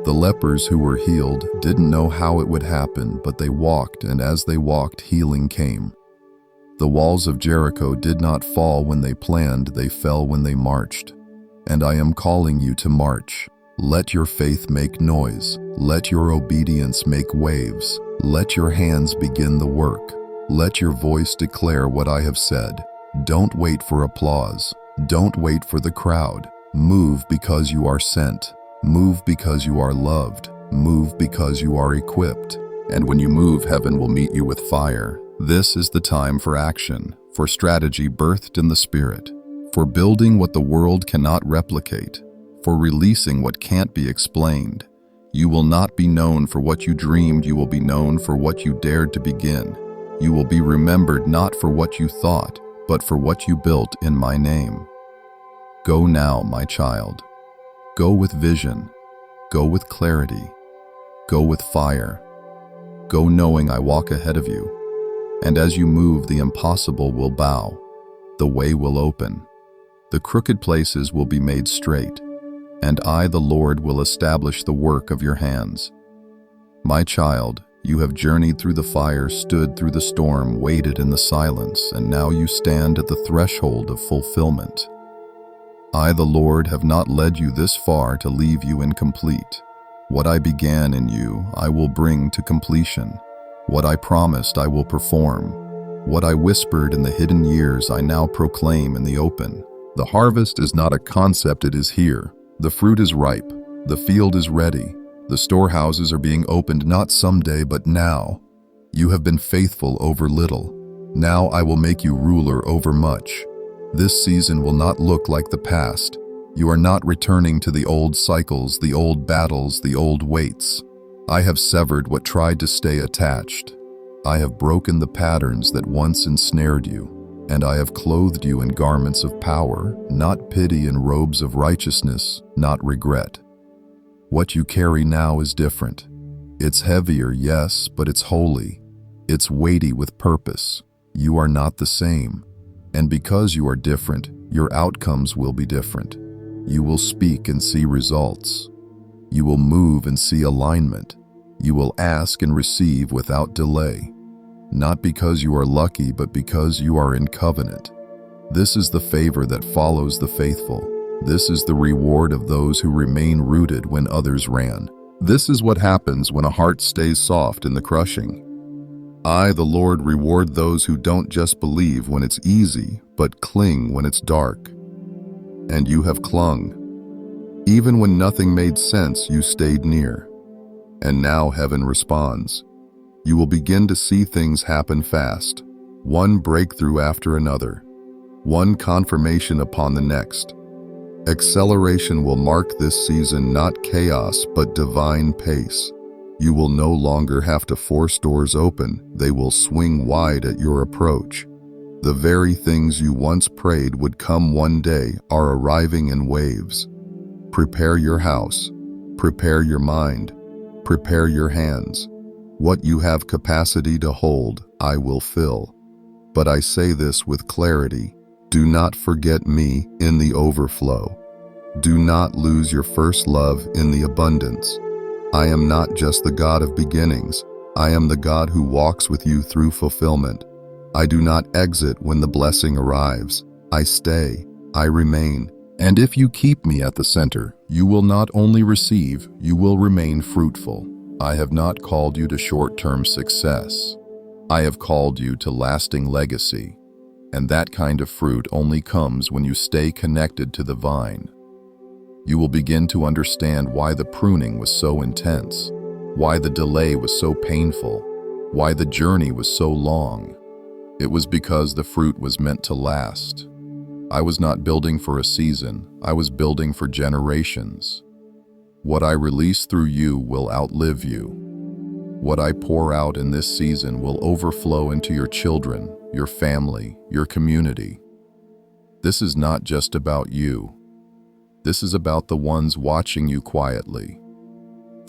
The lepers who were healed didn't know how it would happen, but they walked, and as they walked, healing came. The walls of Jericho did not fall when they planned, they fell when they marched. And I am calling you to march. Let your faith make noise. Let your obedience make waves. Let your hands begin the work. Let your voice declare what I have said. Don't wait for applause. Don't wait for the crowd. Move because you are sent. Move because you are loved. Move because you are equipped. And when you move, heaven will meet you with fire. This is the time for action, for strategy birthed in the Spirit, for building what the world cannot replicate, for releasing what can't be explained. You will not be known for what you dreamed, you will be known for what you dared to begin. You will be remembered not for what you thought, but for what you built in my name. Go now, my child. Go with vision. Go with clarity. Go with fire. Go knowing I walk ahead of you. And as you move, the impossible will bow. The way will open. The crooked places will be made straight. And I, the Lord, will establish the work of your hands. My child, you have journeyed through the fire, stood through the storm, waited in the silence, and now you stand at the threshold of fulfillment. I, the Lord, have not led you this far to leave you incomplete. What I began in you, I will bring to completion. What I promised, I will perform. What I whispered in the hidden years, I now proclaim in the open. The harvest is not a concept, it is here. The fruit is ripe. The field is ready. The storehouses are being opened not someday, but now. You have been faithful over little. Now I will make you ruler over much. This season will not look like the past. You are not returning to the old cycles, the old battles, the old weights. I have severed what tried to stay attached. I have broken the patterns that once ensnared you, and I have clothed you in garments of power, not pity, and robes of righteousness, not regret. What you carry now is different. It's heavier, yes, but it's holy. It's weighty with purpose. You are not the same. And because you are different, your outcomes will be different. You will speak and see results. You will move and see alignment. You will ask and receive without delay. Not because you are lucky, but because you are in covenant. This is the favor that follows the faithful. This is the reward of those who remain rooted when others ran. This is what happens when a heart stays soft in the crushing. I, the Lord, reward those who don't just believe when it's easy, but cling when it's dark. And you have clung. Even when nothing made sense, you stayed near. And now heaven responds. You will begin to see things happen fast, one breakthrough after another, one confirmation upon the next. Acceleration will mark this season, not chaos, but divine pace. You will no longer have to force doors open. They will swing wide at your approach. The very things you once prayed would come one day are arriving in waves. Prepare your house. Prepare your mind. Prepare your hands. What you have capacity to hold, I will fill. But I say this with clarity. Do not forget me in the overflow. Do not lose your first love in the abundance. I am not just the God of beginnings. I am the God who walks with you through fulfillment. I do not exit when the blessing arrives. I stay. I remain. And if you keep me at the center, you will not only receive, you will remain fruitful. I have not called you to short-term success. I have called you to lasting legacy. And that kind of fruit only comes when you stay connected to the vine. You will begin to understand why the pruning was so intense, why the delay was so painful, why the journey was so long. It was because the fruit was meant to last. I was not building for a season, I was building for generations. What I release through you will outlive you. What I pour out in this season will overflow into your children, your family, your community. This is not just about you. This is about the ones watching you quietly,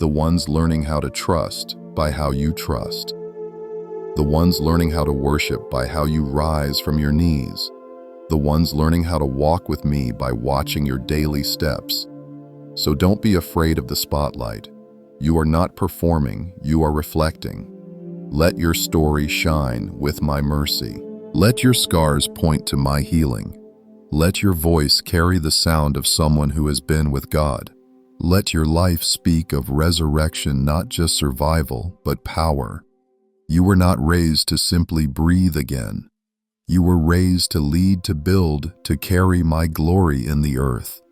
the ones learning how to trust by how you trust, the ones learning how to worship by how you rise from your knees, the ones learning how to walk with me by watching your daily steps. So don't be afraid of the spotlight. You are not performing, you are reflecting. Let your story shine with my mercy. Let your scars point to my healing. Let your voice carry the sound of someone who has been with God. Let your life speak of resurrection, not just survival, but power. You were not raised to simply breathe again. You were raised to lead, to build, to carry my glory in the earth.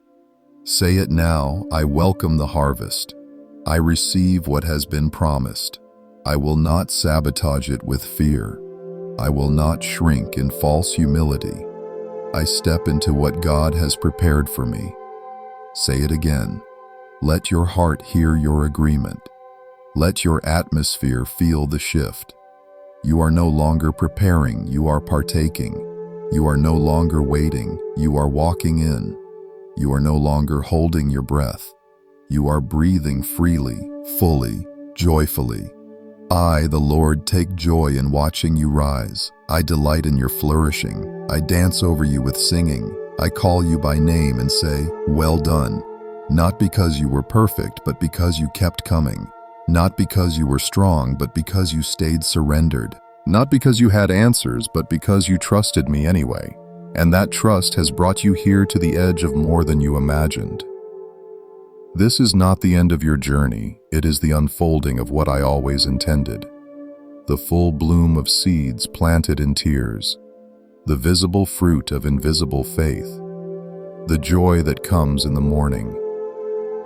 Say it now, I welcome the harvest. I receive what has been promised. I will not sabotage it with fear. I will not shrink in false humility. I step into what God has prepared for me. Say it again. Let your heart hear your agreement. Let your atmosphere feel the shift. You are no longer preparing, you are partaking. You are no longer waiting, you are walking in. You are no longer holding your breath. You are breathing freely, fully, joyfully. I, the Lord, take joy in watching you rise. I delight in your flourishing. I dance over you with singing. I call you by name and say, well done. Not because you were perfect, but because you kept coming. Not because you were strong, but because you stayed surrendered. Not because you had answers, but because you trusted me anyway. And that trust has brought you here to the edge of more than you imagined. This is not the end of your journey, it is the unfolding of what I always intended. the full bloom of seeds planted in tears, the visible fruit of invisible faith, the joy that comes in the morning,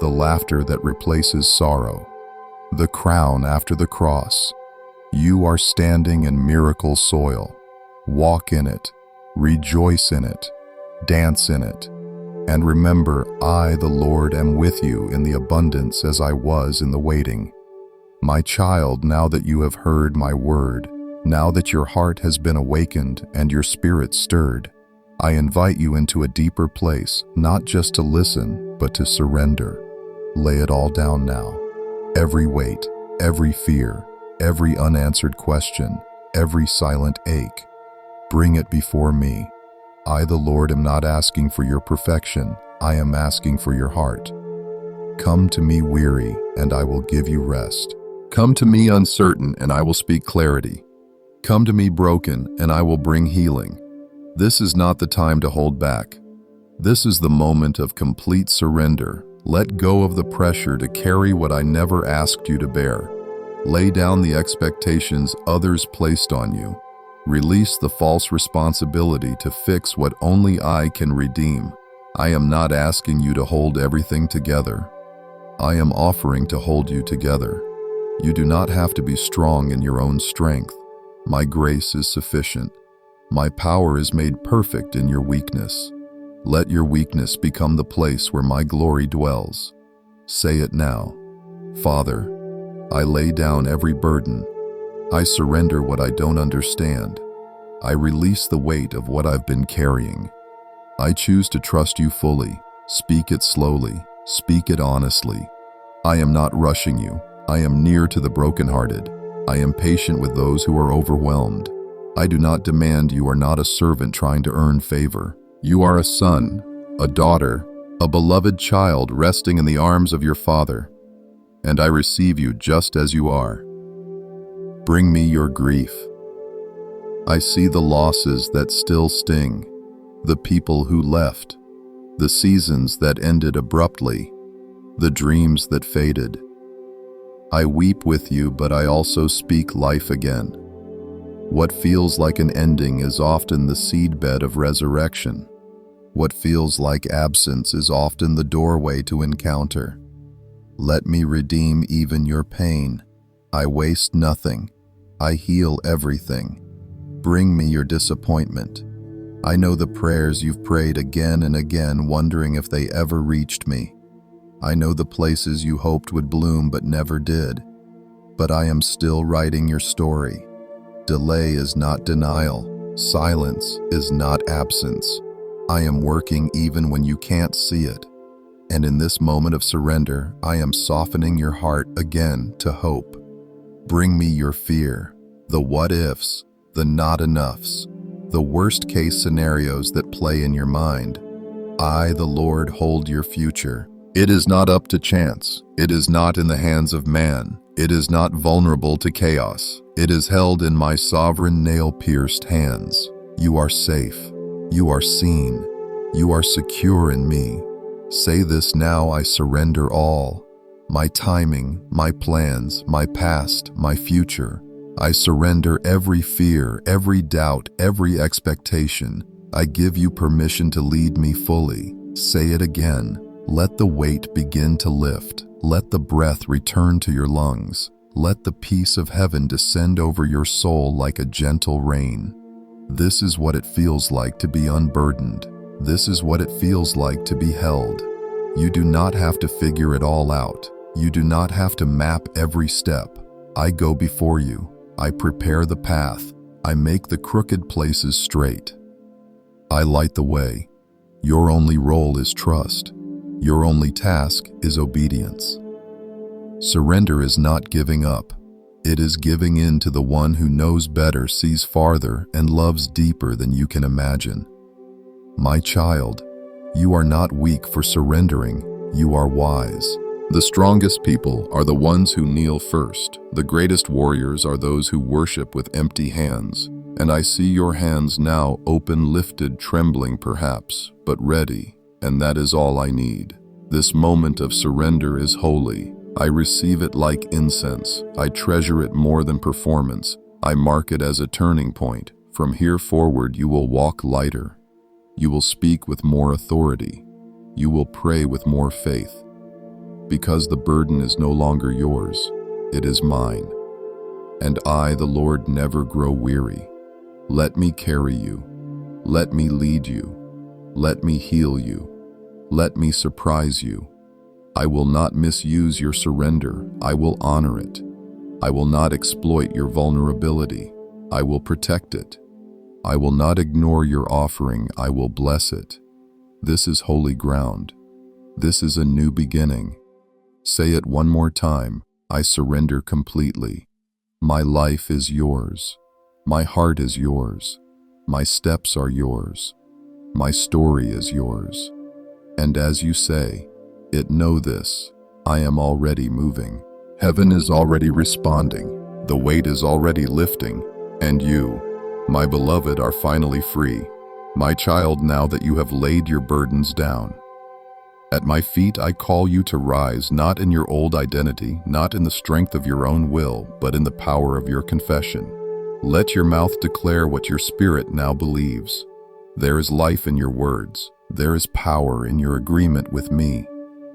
the laughter that replaces sorrow, the crown after the cross. You are standing in miracle soil. Walk in it, rejoice in it, dance in it, and remember, I, the Lord, am with you in the abundance as I was in the waiting. My child, now that you have heard my word, now that your heart has been awakened and your spirit stirred, I invite you into a deeper place, not just to listen, but to surrender. Lay it all down now. Every weight, every fear, every unanswered question, every silent ache. Bring it before me. I, the Lord, am not asking for your perfection. I am asking for your heart. Come to me weary, and I will give you rest. Come to me uncertain, and I will speak clarity. Come to me broken, and I will bring healing. This is not the time to hold back. This is the moment of complete surrender. Let go of the pressure to carry what I never asked you to bear. Lay down the expectations others placed on you. Release the false responsibility to fix what only I can redeem. I am not asking you to hold everything together. I am offering to hold you together. You do not have to be strong in your own strength. My grace is sufficient. My power is made perfect in your weakness. Let your weakness become the place where my glory dwells. Say it now. Father, I lay down every burden. I surrender what I don't understand. I release the weight of what I've been carrying. I choose to trust you fully. Speak it slowly. Speak it honestly. I am not rushing you. I am near to the brokenhearted. I am patient with those who are overwhelmed. I do not demand. You are not a servant trying to earn favor. You are a son, a daughter, a beloved child resting in the arms of your Father. And I receive you just as you are. Bring me your grief. I see the losses that still sting, the people who left, the seasons that ended abruptly, the dreams that faded. I weep with you, but I also speak life again. What feels like an ending is often the seedbed of resurrection. What feels like absence is often the doorway to encounter. Let me redeem even your pain. I waste nothing. I heal everything. Bring me your disappointment. I know the prayers you've prayed again and again, wondering if they ever reached me. I know the places you hoped would bloom but never did. But I am still writing your story. Delay is not denial. Silence is not absence. I am working even when you can't see it. And in this moment of surrender, I am softening your heart again to hope. Bring me your fear, the what-ifs, the not-enoughs, the worst-case scenarios that play in your mind. I, the Lord, hold your future. It is not up to chance. It is not in the hands of man. It is not vulnerable to chaos. It is held in my sovereign nail-pierced hands. You are safe. You are seen. You are secure in me. Say this now: I surrender all. My timing, my plans, my past, my future. I surrender every fear, every doubt, every expectation. I give you permission to lead me fully. Say it again. Let the weight begin to lift. Let the breath return to your lungs. Let the peace of heaven descend over your soul like a gentle rain. This is what it feels like to be unburdened. This is what it feels like to be held. You do not have to figure it all out. You do not have to map every step. I go before you. I prepare the path. I make the crooked places straight. I light the way. Your only role is trust. Your only task is obedience. Surrender is not giving up. It is giving in to the one who knows better, sees farther, and loves deeper than you can imagine. My child, you are not weak for surrendering. You are wise. The strongest people are the ones who kneel first. The greatest warriors are those who worship with empty hands. And I see your hands now, open, lifted, trembling perhaps, but ready, and that is all I need. This moment of surrender is holy. I receive it like incense. I treasure it more than performance. I mark it as a turning point. From here forward, you will walk lighter. You will speak with more authority. You will pray with more faith. Because the burden is no longer yours, it is mine. And I, the Lord, never grow weary. Let me carry you. Let me lead you. Let me heal you. Let me surprise you. I will not misuse your surrender. I will honor it. I will not exploit your vulnerability. I will protect it. I will not ignore your offering. I will bless it. This is holy ground. This is a new beginning. Say it one more time. I surrender completely. My life is yours. My heart is yours. My steps are yours. My story is yours. And as you say it, know this: I am already moving. Heaven is already responding. The weight is already lifting. And you, my beloved, are finally free. My child, now that you have laid your burdens down. At my feet I call you to rise, not in your old identity, not in the strength of your own will, but in the power of your confession. Let your mouth declare what your spirit now believes. There is life in your words. There is power in your agreement with me.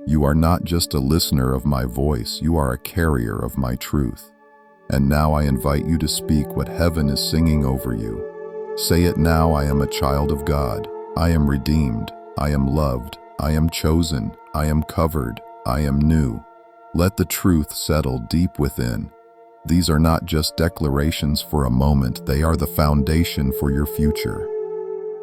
You are not just a listener of my voice, you are a carrier of my truth. And now I invite you to speak what heaven is singing over you. Say it now: I am a child of God. I am redeemed. I am loved. I am chosen. I am covered. I am new. Let the truth settle deep within. These are not just declarations for a moment, they are the foundation for your future.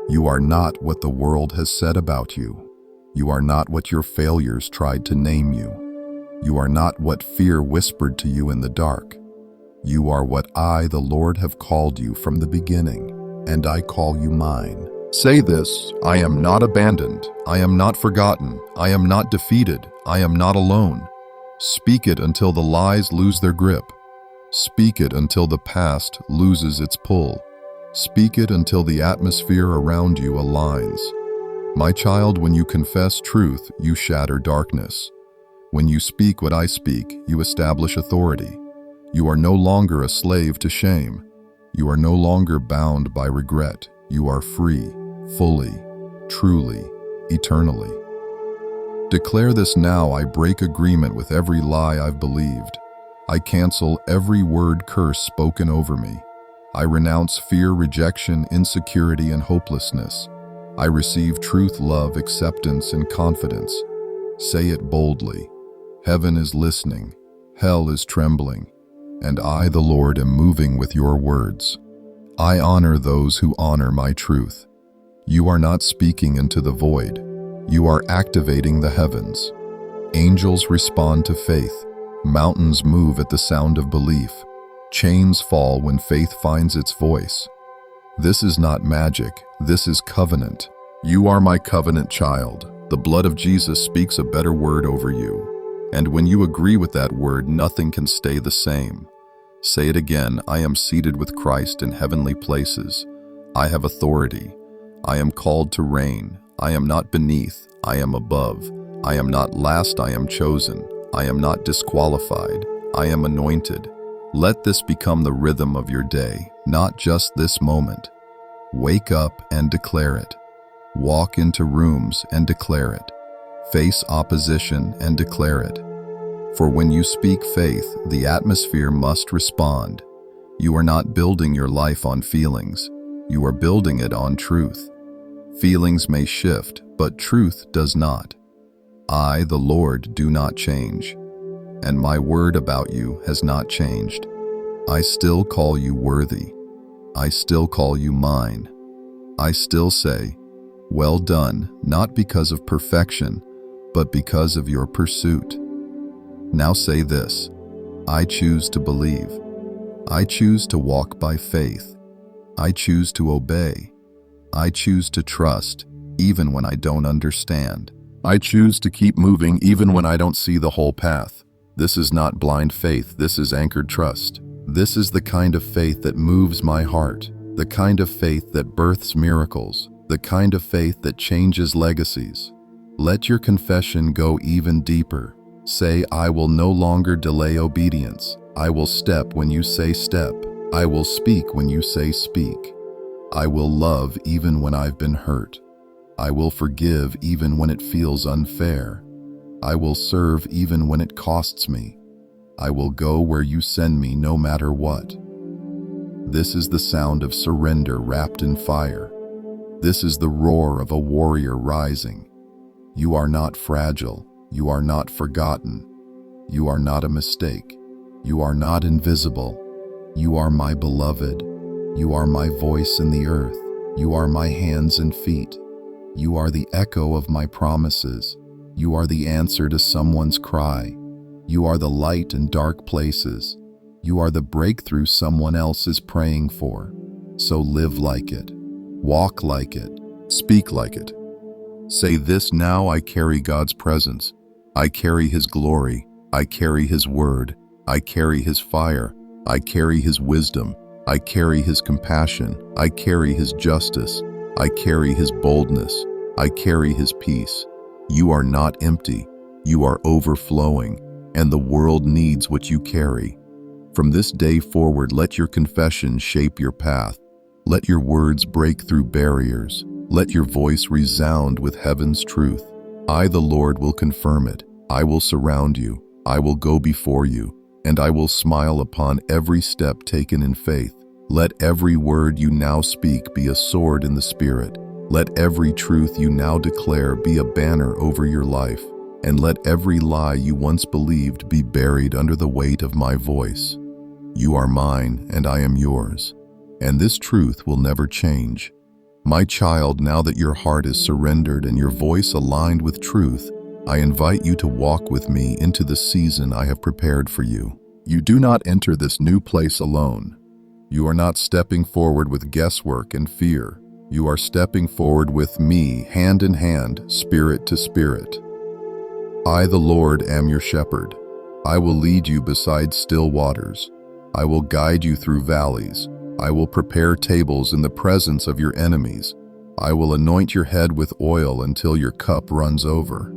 You are not what the world has said about you. You are not what your failures tried to name you. You are not what fear whispered to you in the dark. You are what I, the Lord, have called you from the beginning, and I call you mine. Say this: I am not abandoned. I am not forgotten. I am not defeated. I am not alone. Speak it until the lies lose their grip. Speak it until the past loses its pull. Speak it until the atmosphere around you aligns. My child, when you confess truth, you shatter darkness. When you speak what I speak, you establish authority. You are no longer a slave to shame. You are no longer bound by regret. You are free, fully, truly, eternally. Declare this now: I break agreement with every lie I've believed. I cancel every word curse spoken over me. I renounce fear, rejection, insecurity, and hopelessness. I receive truth, love, acceptance, and confidence. Say it boldly. Heaven is listening. Hell is trembling. And I, the Lord, am moving with your words. I honor those who honor my truth. You are not speaking into the void. You are activating the heavens. Angels respond to faith. Mountains move at the sound of belief. Chains fall when faith finds its voice. This is not magic. This is covenant. You are my covenant child. The blood of Jesus speaks a better word over you. And when you agree with that word, nothing can stay the same. Say it again: I am seated with Christ in heavenly places. I have authority. I am called to reign. I am not beneath. I am above. I am not last. I am chosen. I am not disqualified. I am anointed. Let this become the rhythm of your day, not just this moment. Wake up and declare it. Walk into rooms and declare it. Face opposition and declare it. For when you speak faith, the atmosphere must respond. You are not building your life on feelings. You are building it on truth. Feelings may shift, but truth does not. I, the Lord, do not change. And my word about you has not changed. I still call you worthy. I still call you mine. I still say, well done, not because of perfection, but because of your pursuit. Now say this: I choose to believe. I choose to walk by faith. I choose to obey. I choose to trust, even when I don't understand. I choose to keep moving even when I don't see the whole path. This is not blind faith, this is anchored trust. This is the kind of faith that moves my heart, the kind of faith that births miracles, the kind of faith that changes legacies. Let your confession go even deeper. Say, I will no longer delay obedience. I will step when you say step. I will speak when you say speak. I will love even when I've been hurt. I will forgive even when it feels unfair. I will serve even when it costs me. I will go where you send me no matter what. This is the sound of surrender wrapped in fire. This is the roar of a warrior rising. You are not fragile. You are not forgotten. You are not a mistake. You are not invisible. You are my beloved. You are my voice in the earth. You are my hands and feet. You are the echo of my promises. You are the answer to someone's cry. You are the light in dark places. You are the breakthrough someone else is praying for. So live like it. Walk like it. Speak like it. Say this now: I carry God's presence. I carry His glory. I carry His word. I carry His fire. I carry His wisdom. I carry His compassion. I carry His justice. I carry His boldness. I carry His peace. You are not empty. You are overflowing, and the world needs what you carry. From this day forward, let your confession shape your path. Let your words break through barriers. Let your voice resound with heaven's truth. I, the Lord, will confirm it. I will surround you. I will go before you, and I will smile upon every step taken in faith. Let every word you now speak be a sword in the Spirit. Let every truth you now declare be a banner over your life, and let every lie you once believed be buried under the weight of my voice. You are mine, and I am yours, and this truth will never change. My child, now that your heart is surrendered and your voice aligned with truth, I invite you to walk with me into the season I have prepared for you. You do not enter this new place alone. You are not stepping forward with guesswork and fear. You are stepping forward with me, hand in hand, spirit to spirit. I, the Lord, am your shepherd. I will lead you beside still waters. I will guide you through valleys. I will prepare tables in the presence of your enemies. I will anoint your head with oil until your cup runs over.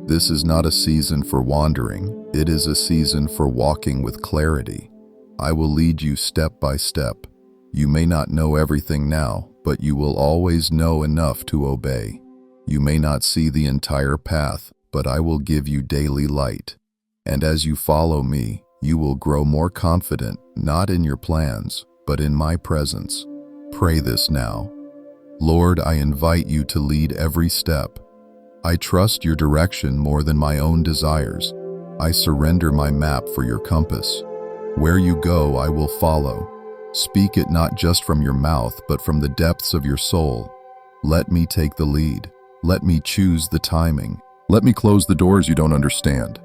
This is not a season for wandering. It is a season for walking with clarity. I will lead you step by step. You may not know everything now, but you will always know enough to obey. You may not see the entire path, but I will give you daily light. And as you follow me, you will grow more confident, not in your plans, but in my presence. Pray this now. Lord, I invite you to lead every step. I trust your direction more than my own desires. I surrender my map for your compass. Where you go, I will follow. Speak it not just from your mouth, but from the depths of your soul. Let me take the lead. Let me choose the timing. Let me close the doors you don't understand.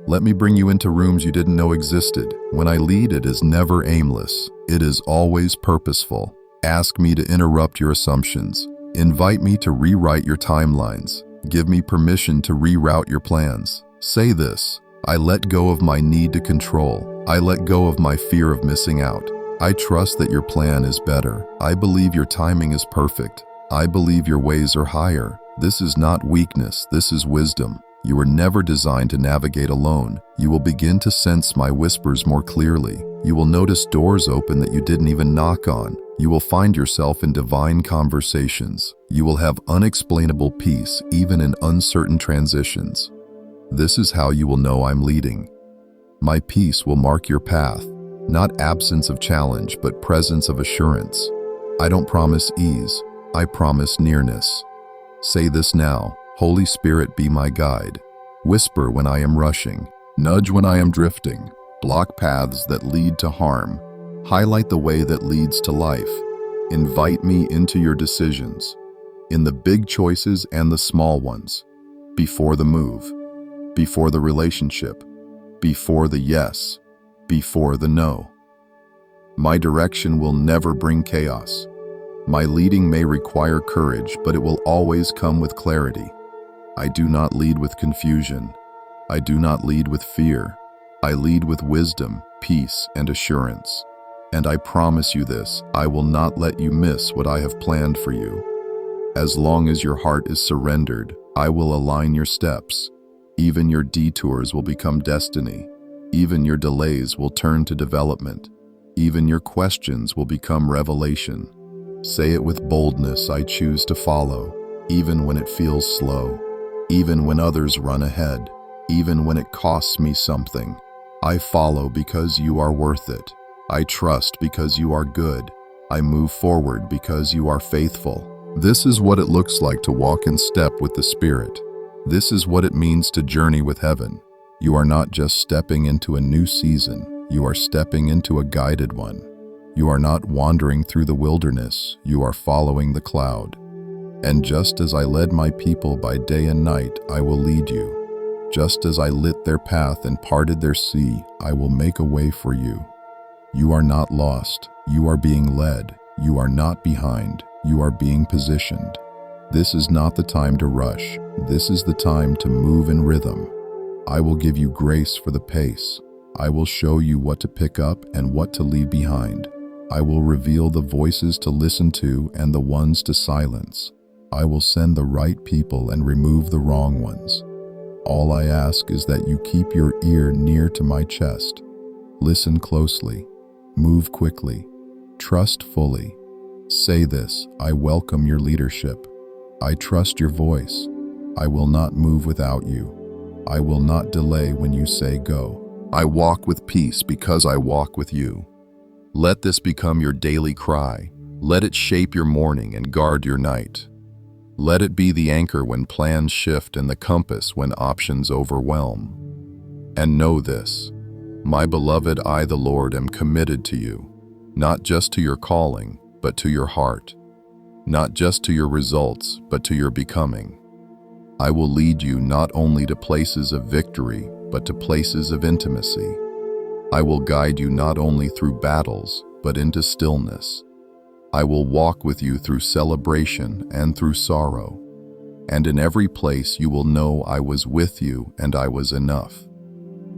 Let me bring you into rooms you didn't know existed. When I lead, it is never aimless. It is always purposeful. Ask me to interrupt your assumptions. Invite me to rewrite your timelines. Give me permission to reroute your plans. Say this: I let go of my need to control. I let go of my fear of missing out. I trust that your plan is better. I believe your timing is perfect. I believe your ways are higher. This is not weakness, this is wisdom. You were never designed to navigate alone. You will begin to sense my whispers more clearly. You will notice doors open that you didn't even knock on. You will find yourself in divine conversations. You will have unexplainable peace, even in uncertain transitions. This is how you will know I'm leading. My peace will mark your path, not absence of challenge, but presence of assurance. I don't promise ease, I promise nearness. Say this now: Holy Spirit, be my guide. Whisper when I am rushing, nudge when I am drifting, block paths that lead to harm, highlight the way that leads to life. Invite me into your decisions, in the big choices and the small ones, before the move, before the relationship, before the yes, before the no. My direction will never bring chaos. My leading may require courage, but it will always come with clarity. I do not lead with confusion. I do not lead with fear. I lead with wisdom, peace, and assurance. And I promise you this: I will not let you miss what I have planned for you. As long as your heart is surrendered, I will align your steps. Even your detours will become destiny. Even your delays will turn to development. Even your questions will become revelation. Say it with boldness, I choose to follow, even when it feels slow, even when others run ahead, even when it costs me something. I follow because you are worth it. I trust because you are good. I move forward because you are faithful. This is what it looks like to walk in step with the Spirit. This is what it means to journey with heaven. You are not just stepping into a new season, you are stepping into a guided one. You are not wandering through the wilderness, you are following the cloud. And just as I led my people by day and night, I will lead you. Just as I lit their path and parted their sea, I will make a way for you. You are not lost, you are being led. You are not behind, you are being positioned. This is not the time to rush, this is the time to move in rhythm. I will give you grace for the pace. I will show you what to pick up and what to leave behind. I will reveal the voices to listen to and the ones to silence. I will send the right people and remove the wrong ones. All I ask is that you keep your ear near to my chest. Listen closely. Move quickly. Trust fully. Say this, I welcome your leadership. I trust your voice. I will not move without you. I will not delay when you say go. I walk with peace because I walk with you. Let this become your daily cry. Let it shape your morning and guard your night. Let it be the anchor when plans shift and the compass when options overwhelm. And know this, my beloved, I, the Lord, am committed to you, not just to your calling, but to your heart, not just to your results, but to your becoming. I will lead you not only to places of victory, but to places of intimacy. I will guide you not only through battles, but into stillness. I will walk with you through celebration and through sorrow. And in every place you will know I was with you and I was enough.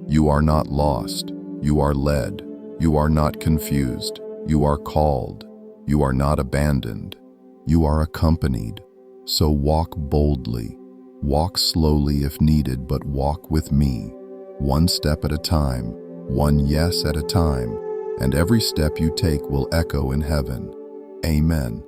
You are not lost. You are led. You are not confused. You are called. You are not abandoned. You are accompanied. So walk boldly. Walk slowly if needed, but walk with me. One step at a time, one yes at a time, and every step you take will echo in heaven. Amen.